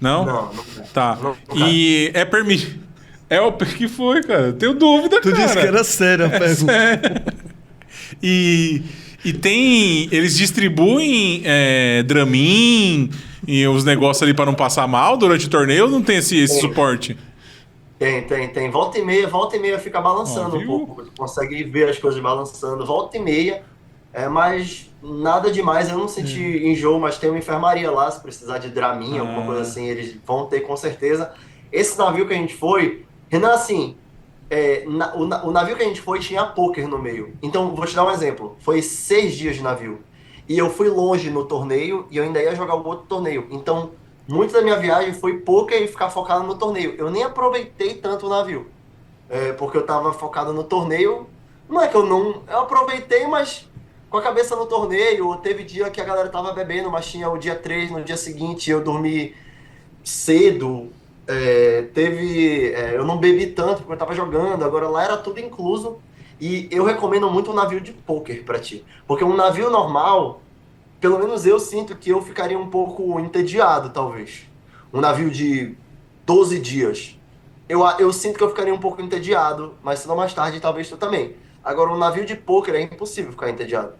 Não? Não. Tá. Não E é permitido. O que foi, cara? Eu tenho dúvida, Tu cara. disse que era sério a pergunta. Sério. E tem... Eles distribuem Dramin e os negócios ali pra não passar mal durante o torneio ou não tem esse suporte? Tem. Volta e meia fica balançando um pouco. Tu consegue ver as coisas balançando. Volta e meia. Mas nada demais. Eu não senti enjoo, mas tem uma enfermaria lá. Se precisar de Dramin, alguma coisa assim, eles vão ter com certeza. Esse navio que a gente foi... Renan, assim... o navio que a gente foi tinha poker no meio. Então, vou te dar um exemplo. Foi 6 dias de navio. E eu fui longe no torneio e eu ainda ia jogar o outro torneio. Então, muito da minha viagem foi poker e ficar focado no torneio. Eu nem aproveitei tanto o navio. Porque eu tava focado no torneio. Não é que eu não... Eu aproveitei, mas com a cabeça no torneio. Teve dia que a galera tava bebendo, mas tinha o dia 3, no dia seguinte eu dormi cedo. Eu não bebi tanto porque eu tava jogando, agora lá era tudo incluso e eu recomendo muito um navio de poker pra ti, porque um navio normal, pelo menos eu sinto que eu ficaria um pouco entediado, talvez. Um navio de 12 dias, eu sinto que eu ficaria um pouco entediado, mas se não mais tarde, talvez tu também. Agora, um navio de poker é impossível ficar entediado.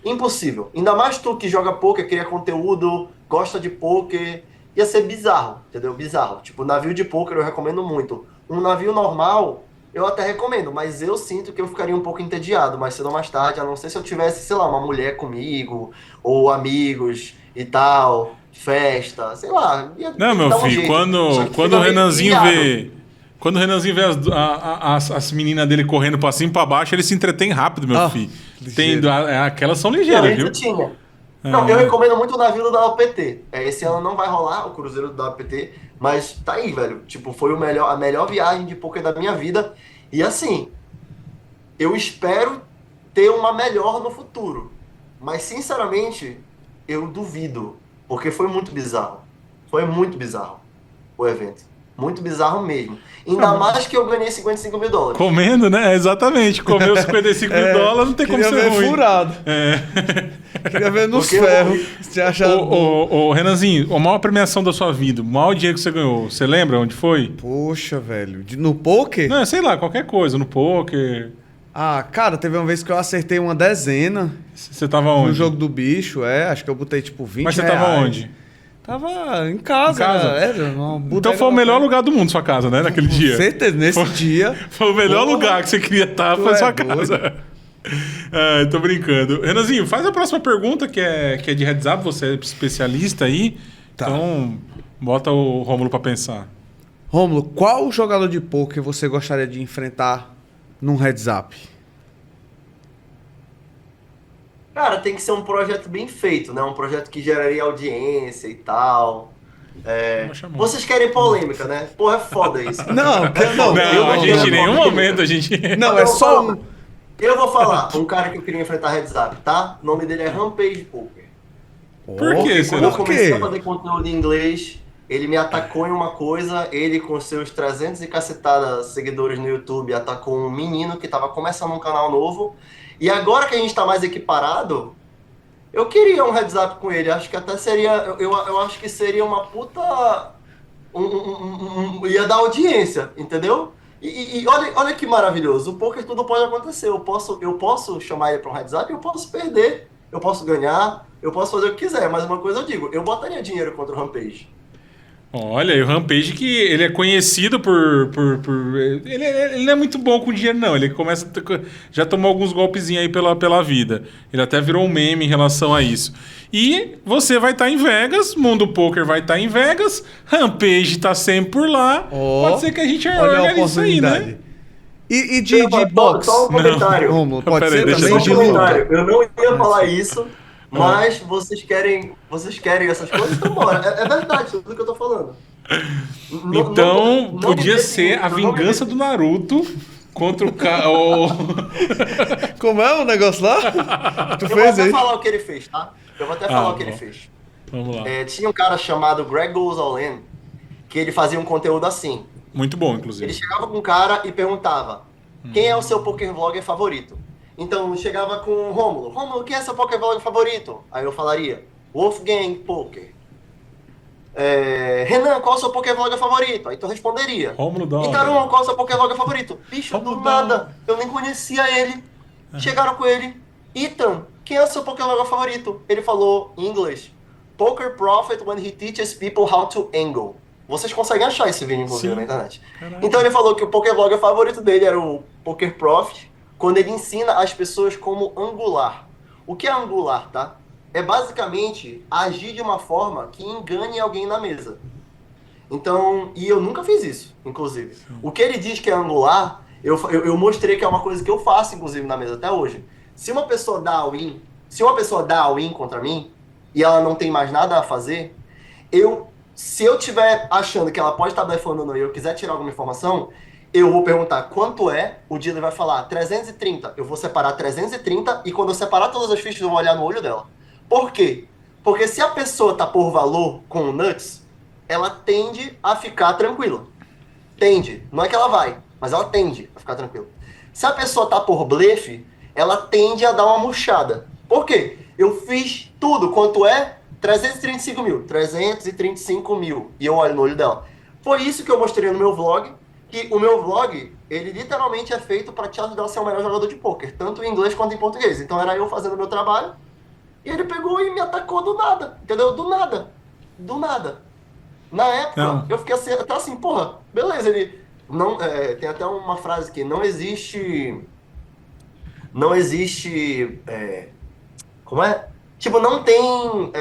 Impossível. Ainda mais tu que joga poker, cria conteúdo, gosta de poker... Ia ser bizarro, entendeu? Bizarro. Tipo, navio de poker eu recomendo muito. Um navio normal, eu até recomendo, mas eu sinto que eu ficaria um pouco entediado, mais cedo ou mais tarde, a não ser se eu tivesse, sei lá, uma mulher comigo, ou amigos e tal, festa, sei lá. Não, meu filho, quando o Renanzinho vê... Quando o Renanzinho vê as meninas dele correndo pra cima e pra baixo, ele se entretém rápido, meu filho. Aquelas são ligeiras, viu? Tinha. Não, eu recomendo muito o navio do WPT. Esse ano não vai rolar o cruzeiro do WPT, mas tá aí, velho. Tipo, foi a melhor viagem de poker da minha vida. E assim, eu espero ter uma melhor no futuro. Mas, sinceramente, eu duvido. Porque foi muito bizarro. Foi muito bizarro o evento. Muito bizarro mesmo. Ainda mais que eu ganhei $55 mil. Comendo, né? Exatamente. Comeu $55 mil, não tem como ser ruim. Furado. Queria ver nos ferros. Se achar... Renanzinho, a maior premiação da sua vida, o maior dinheiro que você ganhou, você lembra onde foi? Poxa, velho. No poker? Não, sei lá, qualquer coisa, no poker. Cara, teve uma vez que eu acertei uma dezena. Você tava onde? No jogo do bicho, acho que eu botei tipo 20 Mas você reais. tava onde? Tava em casa. Então foi o melhor lugar do mundo, sua casa, né? Naquele dia. Com certeza, nesse dia. Foi o melhor lugar que você queria estar, foi sua casa. Tô brincando. Renanzinho, faz a próxima pergunta, que é de heads up, você é especialista aí. Tá. Então, bota o Rômulo pra pensar. Rômulo, qual jogador de poker você gostaria de enfrentar num heads up? Cara, tem que ser um projeto bem feito, né? Um projeto que geraria audiência e tal. Vocês querem polêmica, né? Porra, é foda isso. Não, a gente em nenhum momento a gente... Não, é só um... Eu vou falar, um cara que eu queria enfrentar heads up, tá? O nome dele é Rampage Poker. Por quê? Quando eu comecei a fazer conteúdo em inglês, ele me atacou em uma coisa, ele com seus 300 e cacetada seguidores no YouTube, atacou um menino que tava começando um canal novo. E agora que a gente tá mais equiparado, eu queria um heads up com ele. Acho que até seria... Eu acho que seria uma puta... ia dar audiência, entendeu? E olha que maravilhoso. O poker tudo pode acontecer. Eu posso chamar ele pra um heads up, eu posso perder. Eu posso ganhar, eu posso fazer o que quiser. Mas uma coisa eu digo, eu botaria dinheiro contra o Rampage. Olha, e o Rampage que ele é conhecido por ele não é muito bom com dinheiro, não. Ele começa já tomou alguns golpezinhos aí pela vida. Ele até virou um meme em relação a isso. E você vai estar em Vegas, Mundo Poker vai estar em Vegas, Rampage tá sempre por lá. Pode ser que a gente organize isso aí, né? E de boxe? Só um comentário. Como? Pode Peraí, ser deixa também eu de Só um luta. comentário. Eu não ia falar isso, mas vocês querem essas coisas? Então bora. É verdade tudo que eu tô falando. Então, Não podia me ser a defini- não me vingança do Naruto contra o cara. Como é o negócio lá? Tu Eu vou fez até aí? falar o que ele fez, tá? Eu vou até falar o que bom. ele fez. Vamos lá. Tinha um cara chamado Greg Goes All In, que ele fazia um conteúdo assim. Muito bom, Ele inclusive. chegava com um cara e perguntava: quem é o seu poker vlogger favorito? Então chegava com o Rômulo: Rômulo, quem é seu poker vlogger favorito? Aí eu falaria: Wolfgang Poker. Renan, qual é o seu poker vlogger favorito? Aí tu responderia: Rômulo da hora. Itaruan, qual é o seu poker vlogger favorito? Bicho, do nada, eu nem conhecia ele. Chegaram com ele: Ethan, quem é o seu poker vlogger favorito? Ele falou em inglês: Poker Prophet when he teaches people how to angle. Vocês conseguem achar esse vídeo, inclusive, na internet. Então ele falou que o poker vlogger favorito dele era o Poker Prophet, quando ele ensina as pessoas como angular. O que é angular, tá? É basicamente agir de uma forma que engane alguém na mesa. Então, e eu nunca fiz isso, inclusive. O que ele diz que é angular, eu mostrei que é uma coisa que eu faço, inclusive, na mesa até hoje. Se uma pessoa dá all-in contra mim, e ela não tem mais nada a fazer, se eu estiver achando que ela pode estar blefando ou não e eu quiser tirar alguma informação, eu vou perguntar quanto é, o dealer vai falar 330, eu vou separar 330 e quando eu separar todas as fichas eu vou olhar no olho dela. Por quê? Porque se a pessoa tá por valor com o nuts, ela tende a ficar tranquila. Tende. Não é que ela vai, mas ela tende a ficar tranquila. Se a pessoa tá por blefe, ela tende a dar uma murchada. Por quê? Eu fiz tudo. Quanto é? 335 mil. 335 mil. E eu olho no olho dela. Foi isso que eu mostrei no meu vlog. Que o meu vlog, ele literalmente é feito para te ajudar a ser o melhor jogador de pôquer. Tanto em inglês quanto em português. Então era eu fazendo o meu trabalho. E ele pegou e me atacou do nada. Entendeu? Do nada. Do nada. Na época, eu fiquei assim, até assim, porra, beleza. Ele... não tem até uma frase aqui. Não existe... como é? Tipo, não tem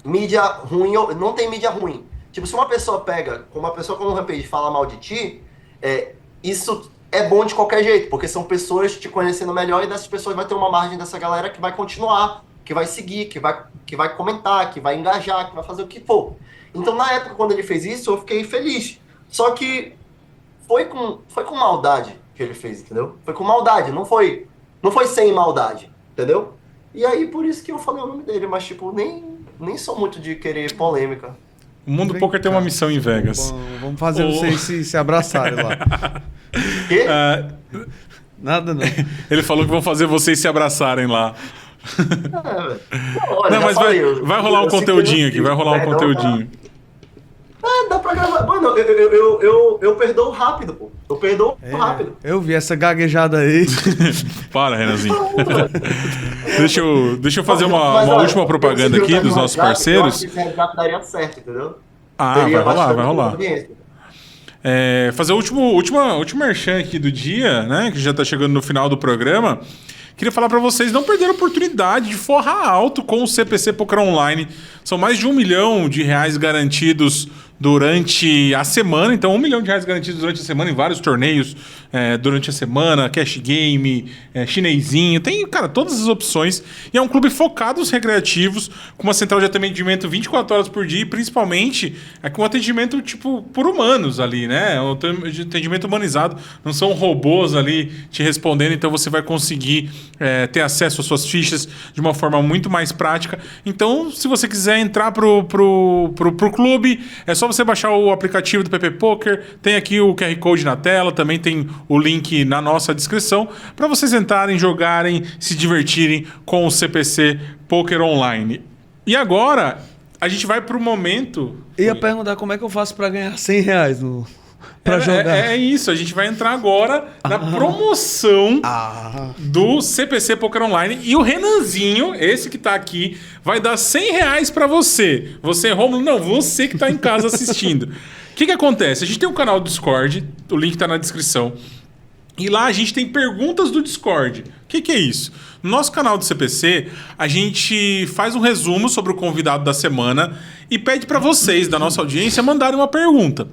mídia ruim, não tem mídia ruim. Tipo, se uma pessoa pega, uma pessoa como o Rampage fala mal de ti, isso é bom de qualquer jeito, porque são pessoas te conhecendo melhor e dessas pessoas vai ter uma margem dessa galera que vai continuar, que vai seguir, que vai comentar, que vai engajar, que vai fazer o que for. Então, na época, quando ele fez isso, eu fiquei feliz. Só que foi com maldade que ele fez, entendeu? Foi com maldade, não foi sem maldade, entendeu? E aí, por isso que eu falei o nome dele, mas, tipo, nem sou muito de querer polêmica. O Mundo Poker tem uma missão em Vegas. Bom, vamos fazer vocês se abraçarem lá. Quê? Nada não. Ele falou que vão fazer vocês se abraçarem lá. Velho. Olha, Não, já mas falei, vai rolar um eu sei que conteúdinho eu aqui, vai rolar um perdão, conteúdinho. Dá pra gravar. Mano, eu perdoo rápido, pô. Eu perdoo rápido. Eu vi essa gaguejada aí. Para, Renanzinho. Deixa eu fazer Mas, uma olha, última propaganda eu aqui dos nossos parceiros. Eu acho que esse WhatsApp daria certo, entendeu? Vai Teria rolar, bastante vai rolar. audiência. Fazer o último merchan aqui do dia, né? Que já tá chegando no final do programa. Queria falar para vocês não perderem a oportunidade de forrar alto com o CPC Poker Online. São mais de R$1 milhão garantidos durante a semana. Então, R$1 milhão garantidos durante a semana em vários torneios durante a semana. Cash Game, chinesinho. Tem, cara, todas as opções. E é um clube focado nos recreativos, com uma central de atendimento 24 horas por dia e, principalmente, com atendimento, tipo, por humanos ali, né? Um atendimento humanizado. Não são robôs ali te respondendo. Então, você vai conseguir ter acesso às suas fichas de uma forma muito mais prática. Então, se você quiser entrar pro clube, é só você baixar o aplicativo do PP Poker. Tem aqui o QR Code na tela, também tem o link na nossa descrição para vocês entrarem, jogarem, se divertirem com o CPC Poker Online. E agora, a gente vai pro momento... Ia perguntar como é que eu faço para ganhar R$100 pra jogar. É isso, a gente vai entrar agora na promoção do CPC Poker Online. E o Renanzinho, esse que tá aqui, vai dar R$100 pra você. Você, Rômulo, não, você que tá em casa assistindo. O que acontece? A gente tem um canal do Discord, o link tá na descrição. E lá a gente tem perguntas do Discord. O que é isso? No nosso canal do CPC, a gente faz um resumo sobre o convidado da semana e pede pra vocês, da nossa audiência, mandarem uma pergunta.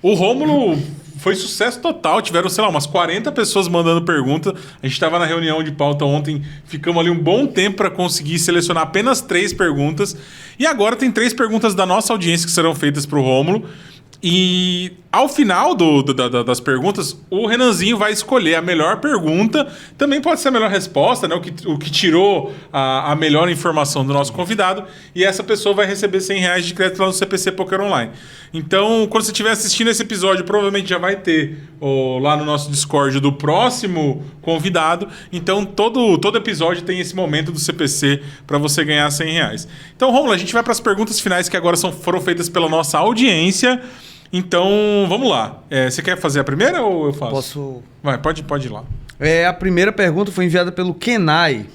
O Rômulo foi sucesso total. Tiveram, sei lá, umas 40 pessoas mandando pergunta. A gente estava na reunião de pauta ontem, ficamos ali um bom tempo para conseguir selecionar apenas 3 perguntas. E agora tem 3 perguntas da nossa audiência que serão feitas para o Rômulo. E ao final das perguntas, o Renanzinho vai escolher a melhor pergunta. Também pode ser a melhor resposta, né? O que tirou a melhor informação do nosso convidado. E essa pessoa vai receber R$100 de crédito lá no CPC Poker Online. Então, quando você estiver assistindo esse episódio, provavelmente já vai ter lá no nosso Discord do próximo convidado. Então, todo episódio tem esse momento do CPC para você ganhar R$100. Então, Rômulo, a gente vai para as perguntas finais que agora foram feitas pela nossa audiência. Então, vamos lá. Você quer fazer a primeira ou eu faço? Posso... Vai, pode ir lá. A primeira pergunta foi enviada pelo Kenai.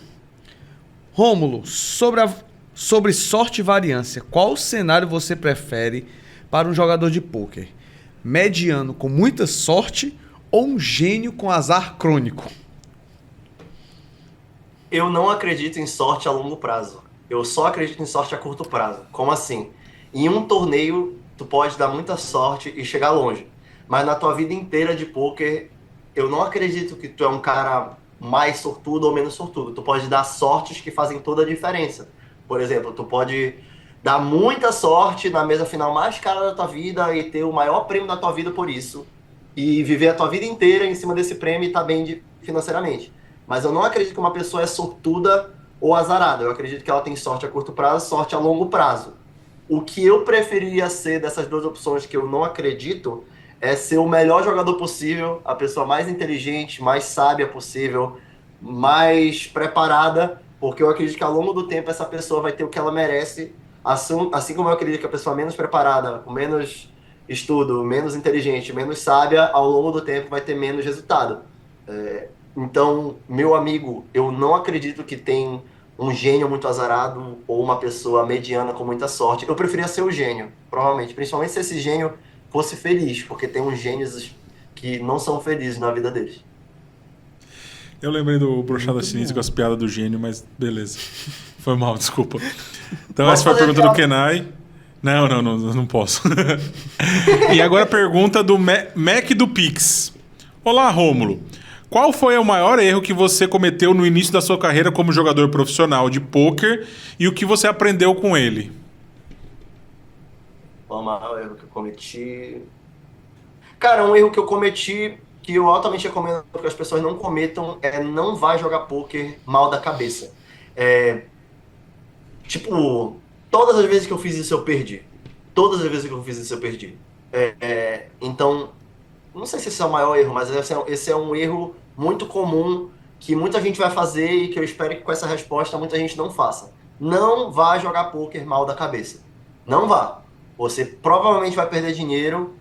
Rômulo, sobre sorte e variância, qual cenário você prefere para um jogador de pôquer? Mediano com muita sorte ou um gênio com azar crônico? Eu não acredito em sorte a longo prazo. Eu só acredito em sorte a curto prazo. Como assim? Em um torneio, tu pode dar muita sorte e chegar longe. Mas na tua vida inteira de pôquer, eu não acredito que tu é um cara mais sortudo ou menos sortudo. Tu pode dar sortes que fazem toda a diferença. Por exemplo, tu pode dar muita sorte na mesa final mais cara da tua vida e ter o maior prêmio da tua vida por isso. E viver a tua vida inteira em cima desse prêmio e estar bem financeiramente. Mas eu não acredito que uma pessoa é sortuda ou azarada. Eu acredito que ela tem sorte a curto prazo, sorte a longo prazo. O que eu preferiria ser dessas duas opções que eu não acredito é ser o melhor jogador possível, a pessoa mais inteligente, mais sábia possível, mais preparada, porque eu acredito que ao longo do tempo essa pessoa vai ter o que ela merece, assim como eu acredito que a pessoa menos preparada, com menos estudo, menos inteligente, menos sábia, ao longo do tempo vai ter menos resultado. Então, meu amigo, eu não acredito que tem um gênio muito azarado ou uma pessoa mediana com muita sorte. Eu preferia ser o gênio, provavelmente. Principalmente se esse gênio fosse feliz, porque tem uns gênios que não são felizes na vida deles. Eu lembrei do Brochada Chinesa com as piadas do gênio, mas beleza. Foi mal, desculpa. Então essa foi a pergunta do Kenai. Não posso. E agora a pergunta do Mac do Pix. Olá, Rômulo. Qual foi o maior erro que você cometeu no início da sua carreira como jogador profissional de pôquer e o que você aprendeu com ele? O maior erro que eu cometi... Cara, um erro que eu cometi, que eu altamente recomendo que as pessoas não cometam, é não vai jogar pôquer mal da cabeça. Todas as vezes que eu fiz isso eu perdi. Todas as vezes que eu fiz isso eu perdi. Então, não sei se esse é o maior erro, mas esse é um erro muito comum que muita gente vai fazer e que eu espero que com essa resposta muita gente não faça. Não vá jogar pôquer mal da cabeça. Não vá. Você provavelmente vai perder dinheiro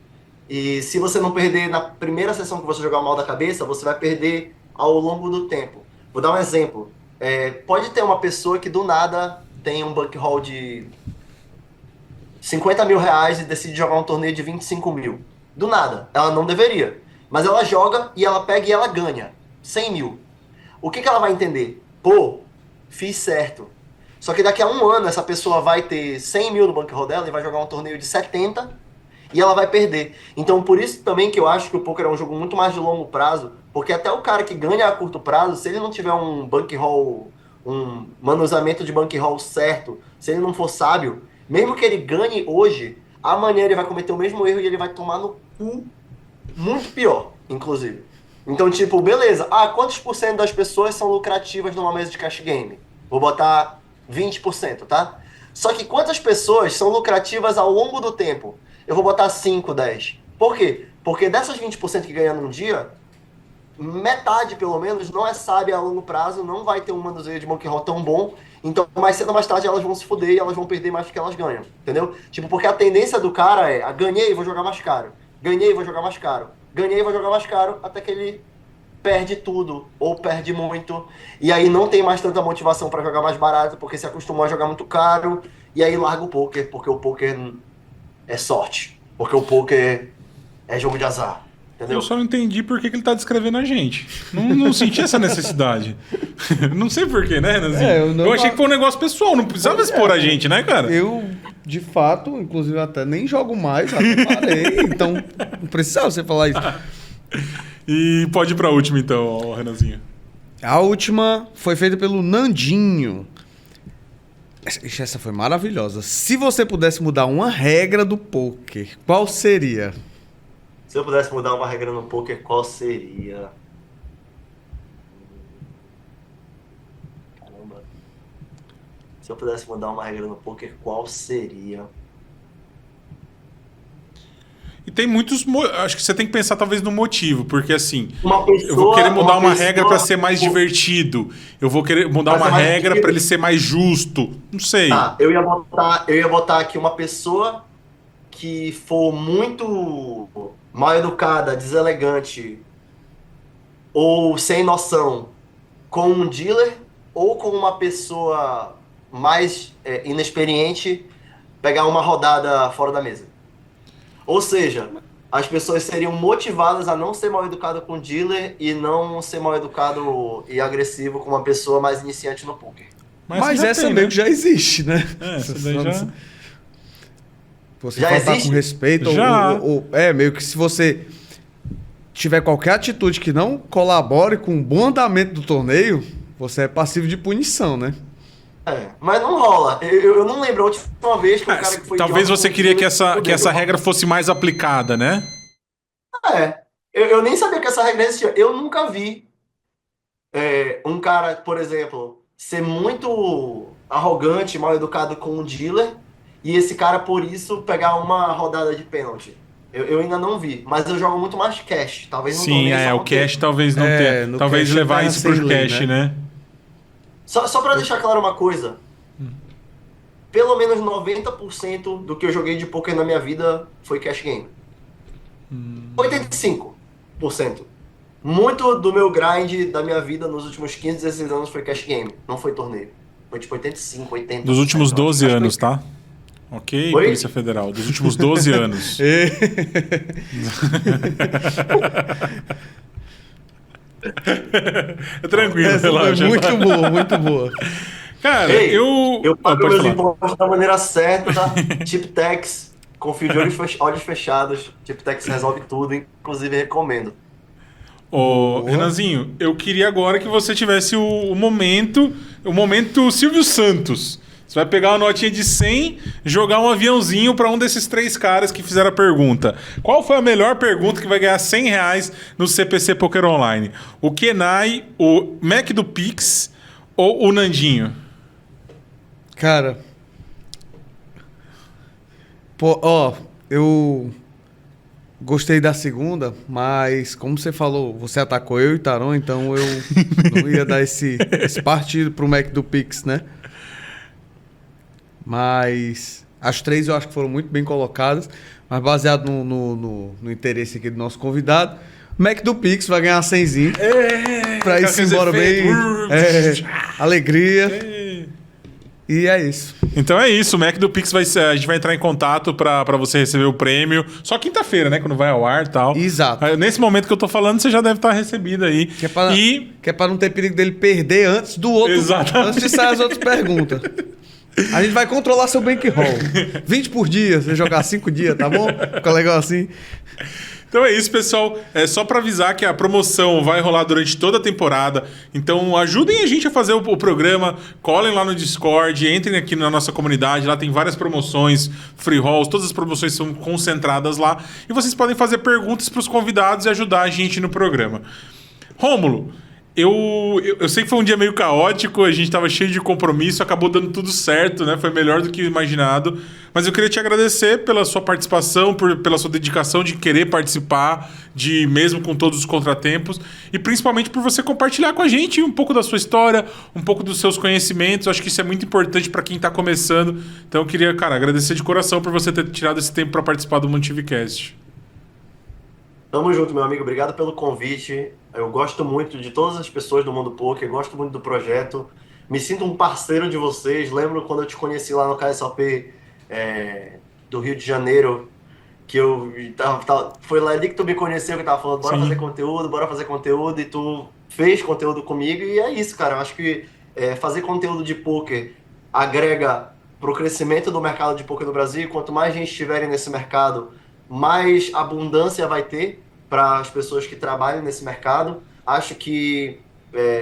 e se você não perder na primeira sessão que você jogar mal da cabeça, você vai perder ao longo do tempo. Vou dar um exemplo. Pode ter uma pessoa que do nada tem um bankroll de 50 mil reais e decide jogar um torneio de 25 mil. Do nada. Ela não deveria. Mas ela joga e ela pega e ela ganha 100 mil. O que ela vai entender? Pô, fiz certo. Só que daqui a um ano essa pessoa vai ter 100 mil no bankroll dela e vai jogar um torneio de 70 e ela vai perder. Então por isso também que eu acho que o poker é um jogo muito mais de longo prazo, porque até o cara que ganha a curto prazo, se ele não tiver um bankroll, um manuseamento de bankroll certo, se ele não for sábio, mesmo que ele ganhe hoje, amanhã ele vai cometer o mesmo erro e ele vai tomar no cu muito pior, inclusive. Então, beleza. Quantos por cento das pessoas são lucrativas numa mesa de cash game? Vou botar 20%, tá? Só que quantas pessoas são lucrativas ao longo do tempo? Eu vou botar 5, 10. Por quê? Porque dessas 20% que ganham num dia, metade, pelo menos, não é sábia a longo prazo, não vai ter um manuseio de bankroll tão bom. Então, mais cedo ou mais tarde, elas vão se fuder e elas vão perder mais do que elas ganham, entendeu? Porque a tendência do cara é, ganhei, vou jogar mais caro. Ganhei, vou jogar mais caro. Ganhei, vou jogar mais caro, até que ele perde tudo, ou perde muito. E aí não tem mais tanta motivação para jogar mais barato, porque se acostumou a jogar muito caro. E aí larga o poker, porque o poker é sorte. Porque o poker é jogo de azar. Entendeu? Eu só não entendi por que ele tá descrevendo a gente. Não senti essa necessidade. Não sei por quê, né, Renanzinho? Eu achei que foi um negócio pessoal, não precisava expor a gente, né, cara? Eu, de fato, inclusive até nem jogo mais, até parei, então não precisava você falar isso. E pode ir pra última, então, Renanzinho. A última foi feita pelo Nandinho. Essa foi maravilhosa. Se você pudesse mudar uma regra do poker, qual seria? Se eu pudesse mudar uma regra no poker, qual seria? Caramba. Se eu pudesse mudar uma regra no poker, qual seria? E tem muitos... Acho que você tem que pensar talvez no motivo, porque assim... Uma pessoa, eu vou querer mudar uma pessoa- regra pra ser mais divertido. Eu vou querer mudar Pra uma ser mais regra divertido. pra ele ser mais justo. Não sei. Tá, eu ia botar aqui uma pessoa que for muito mal educada, deselegante ou sem noção com um dealer ou com uma pessoa mais inexperiente pegar uma rodada fora da mesa. Ou seja, as pessoas seriam motivadas a não ser mal educado com o dealer e não ser mal educado e agressivo com uma pessoa mais iniciante no poker. Mas já essa tem, meio né? que já existe, né? Essa daí já... Você Já tratar existe? com respeito Já. meio que se você tiver qualquer atitude que não colabore com o bom andamento do torneio, você é passivo de punição, né? Mas não rola. Eu não lembro a última vez que o cara que foi Talvez idiota você com o queria dealer que essa fudeu. regra fosse mais aplicada, né? Eu nem sabia que essa regra existia. Eu nunca vi um cara, por exemplo, ser muito arrogante, mal educado com um dealer e esse cara, por isso, pegar uma rodada de pênalti. Eu ainda não vi, mas eu jogo muito mais cash. Talvez não Sim, o cash talvez não tenha. no Talvez cash levar tá isso sem pro lei, cash, né? Só pra deixar claro uma coisa. Pelo menos 90% do que eu joguei de poker na minha vida foi cash game. 85%. Muito do meu grind da minha vida nos últimos 15, 16 anos foi cash game. Não foi torneio. Foi tipo 85, 80%. Dos últimos 12 Acho que anos, foi- tá? Ok, Oi? Polícia Federal. Dos últimos 12 anos. É tranquilo, Essa foi relaxa. muito boa, muito boa. Cara, Ei, eu pago pode meus falar. impostos da maneira certa, tá? TipTax, confio de olhos fechados. TipTax resolve tudo, inclusive recomendo. Ô, Renanzinho, eu queria agora que você tivesse o momento Silvio Santos. Você vai pegar uma notinha de 100, jogar um aviãozinho pra um desses três caras que fizeram a pergunta. Qual foi a melhor pergunta que vai ganhar R$100 no CPC Poker Online? O Kenai, o Mac do Pix ou o Nandinho? Cara, eu gostei da segunda, mas como você falou, você atacou eu e Taron, então eu não ia dar esse partido pro Mac do Pix, né? Mas as três eu acho que foram muito bem colocadas, mas baseado no interesse aqui do nosso convidado, o Mac do Pix vai ganhar 100zinho pra ir se embora bem. Alegria. E é isso. Então é isso, o Mac do Pix a gente vai entrar em contato pra você receber o prêmio. Só quinta-feira, né? Quando vai ao ar e tal. Exato. Nesse momento que eu tô falando, você já deve estar recebido aí. Que é pra não ter perigo dele perder antes do outro. Exatamente. Antes de sair as outras perguntas. A gente vai controlar seu bankroll. 20 por dia, você jogar 5 dias, tá bom? Fica legal assim. Então é isso, pessoal. É só pra avisar que a promoção vai rolar durante toda a temporada. Então ajudem a gente a fazer o programa. Colhem lá no Discord, entrem aqui na nossa comunidade. Lá tem várias promoções, free rolls. Todas as promoções são concentradas lá. E vocês podem fazer perguntas pros convidados e ajudar a gente no programa. Rômulo, eu sei que foi um dia meio caótico, a gente tava cheio de compromisso, acabou dando tudo certo, né? Foi melhor do que imaginado. Mas eu queria te agradecer pela sua participação, pela sua dedicação de querer participar, mesmo com todos os contratempos, e principalmente por você compartilhar com a gente um pouco da sua história, um pouco dos seus conhecimentos. Acho que isso é muito importante para quem tá começando. Então eu queria, cara, agradecer de coração por você ter tirado esse tempo para participar do MantiveCast. Tamo junto, meu amigo. Obrigado pelo convite. Eu gosto muito de todas as pessoas do Mundo Poker, gosto muito do projeto. Me sinto um parceiro de vocês. Lembro quando eu te conheci lá no KSOP do Rio de Janeiro, que eu foi lá ali que tu me conheceu, que eu tava falando, bora fazer conteúdo, e tu fez conteúdo comigo, e é isso, cara. Eu acho que fazer conteúdo de poker agrega pro crescimento do mercado de poker no Brasil, e quanto mais gente estiver nesse mercado, mais abundância vai ter para as pessoas que trabalham nesse mercado. Acho que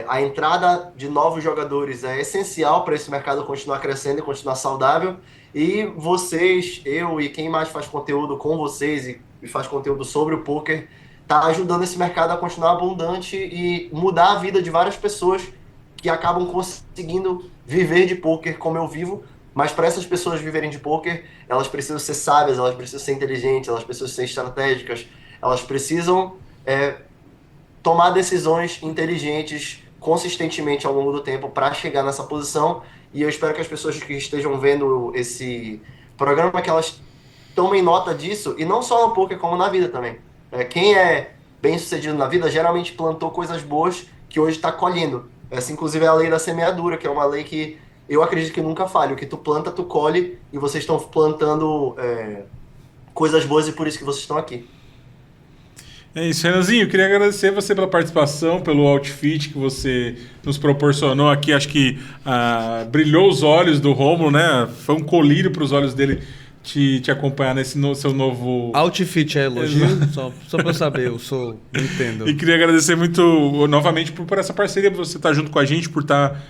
a entrada de novos jogadores é essencial para esse mercado continuar crescendo e continuar saudável. E vocês, eu e quem mais faz conteúdo com vocês e faz conteúdo sobre o poker, tá ajudando esse mercado a continuar abundante e mudar a vida de várias pessoas que acabam conseguindo viver de poker como eu vivo. Mas para essas pessoas viverem de poker, elas precisam ser sábias, elas precisam ser inteligentes, elas precisam ser estratégicas, elas precisam tomar decisões inteligentes consistentemente ao longo do tempo para chegar nessa posição. E eu espero que as pessoas que estejam vendo esse programa, que elas tomem nota disso, e não só no poker, como na vida também. Quem é bem sucedido na vida geralmente plantou coisas boas que hoje está colhendo. Essa, inclusive, é a lei da semeadura, que é uma lei que eu acredito que nunca falha. O que tu planta, tu colhe, e vocês estão plantando coisas boas, e por isso que vocês estão aqui. É isso, Renanzinho, eu queria agradecer você pela participação, pelo outfit que você nos proporcionou aqui. Acho que brilhou os olhos do Rômulo, né? Foi um colírio para os olhos dele te acompanhar nesse seu novo... Outfit é elogio? Só pra eu saber, eu entendo. E queria agradecer muito, novamente, por essa parceria, por você estar junto com a gente, por estar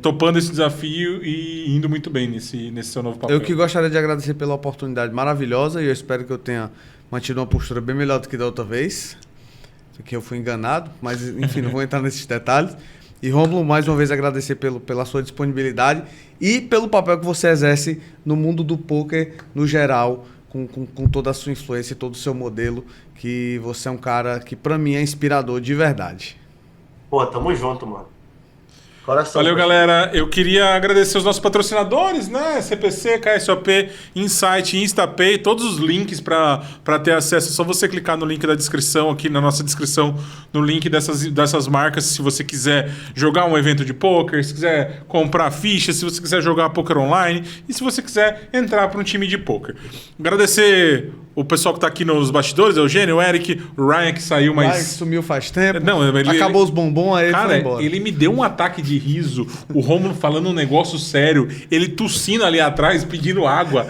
topando esse desafio e indo muito bem nesse seu novo papel. Eu que gostaria de agradecer pela oportunidade maravilhosa, e eu espero que eu tenha mantido uma postura bem melhor do que da outra vez, que eu fui enganado, mas enfim, não vou entrar nesses detalhes. E Rômulo, mais uma vez agradecer pela sua disponibilidade e pelo papel que você exerce no mundo do poker no geral, com toda a sua influência e todo o seu modelo, que você é um cara que pra mim é inspirador de verdade. Pô, tamo junto, mano. Coração. Valeu, galera. Eu queria agradecer os nossos patrocinadores, né? CPC, KSOP, Insight, InstaPay, todos os links para ter acesso. É só você clicar no link da descrição, aqui na nossa descrição, no link dessas marcas, se você quiser jogar um evento de poker, se quiser comprar fichas, se você quiser jogar poker online e se você quiser entrar para um time de poker. Agradecer o pessoal que tá aqui nos bastidores, Eugênio, o Eric, o Ryan, que saiu, mas... Ryan, que sumiu faz tempo. Não, acabou os bombons, aí cara, ele foi embora. Ele me deu um ataque de riso, o Rômulo falando um negócio sério, ele tossindo ali atrás, pedindo água.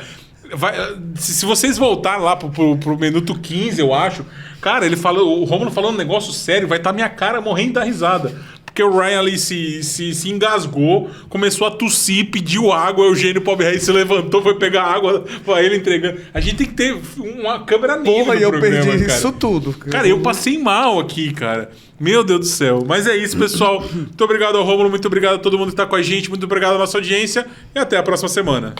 Se vocês voltarem lá pro minuto 15, eu acho, cara, o Rômulo falando um negócio sério, vai estar minha cara morrendo da risada. Porque o Ryan ali se engasgou, começou a tossir, pediu água, o Eugênio Pobre Rei se levantou, foi pegar água pra ele entregando. A gente tem que ter uma câmera nítida no programa, eu perdi cara. isso tudo. Cara, eu passei mal aqui, cara. Meu Deus do céu. Mas é isso, pessoal. Muito obrigado ao Rômulo, muito obrigado a todo mundo que tá com a gente, muito obrigado à nossa audiência e até a próxima semana.